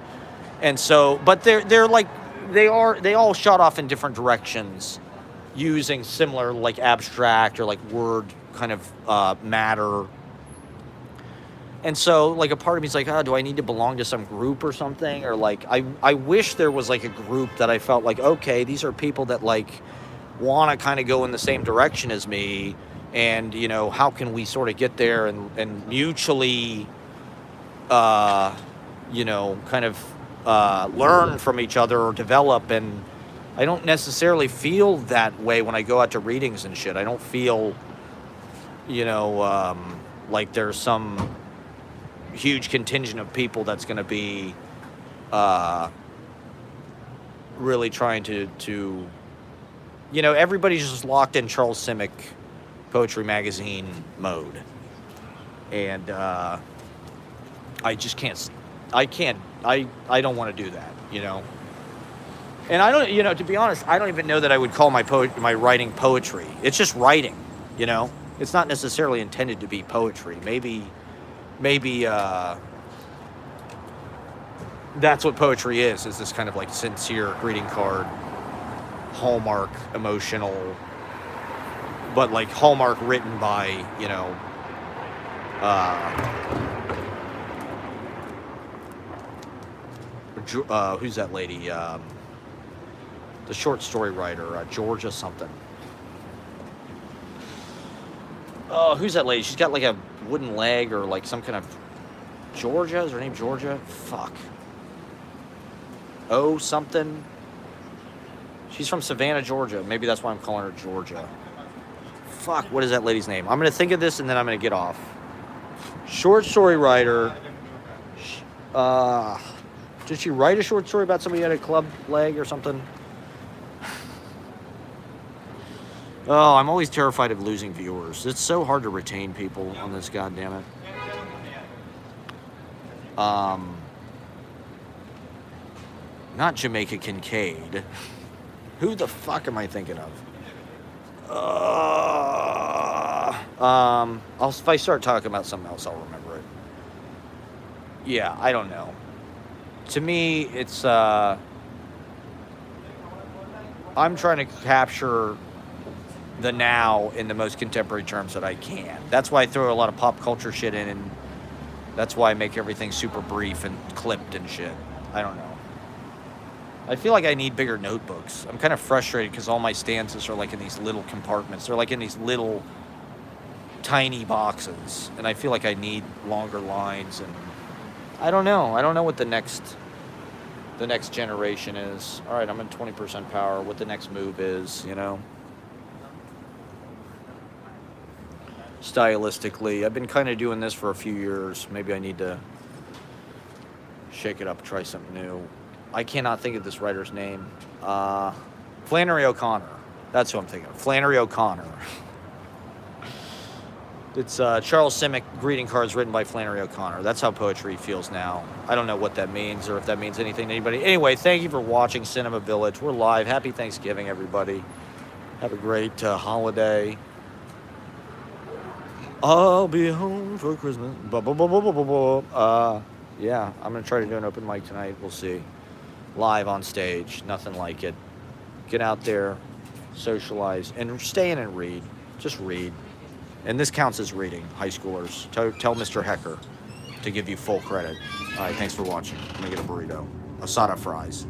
And so, but they all shot off in different directions, using similar like abstract or like word kind of matter. And so like a part of me is like, do I need to belong to some group or something? Or like I wish there was like a group that I felt like, okay, these are people that like want to kind of go in the same direction as me, and how can we sort of get there and mutually kind of learn from each other or develop. And I don't necessarily feel that way when I go out to readings and shit. I don't feel, like there's some huge contingent of people that's going to be really trying to everybody's just locked in Charles Simic Poetry Magazine mode. And I just can't, I don't want to do that, And I don't, to be honest, I don't even know that I would call my writing poetry. It's just writing, It's not necessarily intended to be poetry. Maybe that's what poetry is this kind of like sincere greeting card, Hallmark emotional, but like Hallmark written by, who's that lady? The short story writer, Georgia something. Oh, who's that lady? She's got like a wooden leg or like some kind of Georgia. Is her name Georgia? Fuck. Oh, something. She's from Savannah, Georgia. Maybe that's why I'm calling her Georgia. Fuck, what is that lady's name? I'm going to think of this and then I'm going to get off. Short story writer. Did she write a short story about somebody who had a club leg or something? Oh, I'm always terrified of losing viewers. It's so hard to retain people on this, goddammit. Not Jamaica Kincaid. Who the fuck am I thinking of? If I start talking about something else, I'll remember it. Yeah, I don't know. To me, it's, I'm trying to capture the now in the most contemporary terms that I can. That's why I throw a lot of pop culture shit in, and that's why I make everything super brief and clipped and shit. I don't know. I feel like I need bigger notebooks. I'm kind of frustrated because all my stanzas are like in these little compartments. They're like in these little tiny boxes, and I feel like I need longer lines. And I don't know. I don't know what the next generation is. All right, I'm in 20% power. What the next move is, Stylistically, I've been kind of doing this for a few years. Maybe I need to shake it up, try something new. I cannot think of this writer's name. Flannery O'Connor. That's who I'm thinking of. Flannery O'Connor. It's Charles Simic greeting cards written by Flannery O'Connor. That's how poetry feels now. I don't know what that means or if that means anything to anybody. Anyway, thank you for watching Cinema Village. We're live. Happy Thanksgiving, everybody. Have a great holiday. I'll be home for Christmas. Yeah, I'm going to try to do an open mic tonight. We'll see. Live on stage. Nothing like it. Get out there, socialize, and stay in and read. Just read. And this counts as reading, high schoolers. Tell Mr. Hecker to give you full credit. All right, thanks for watching. I'm going to get a burrito. Asada fries.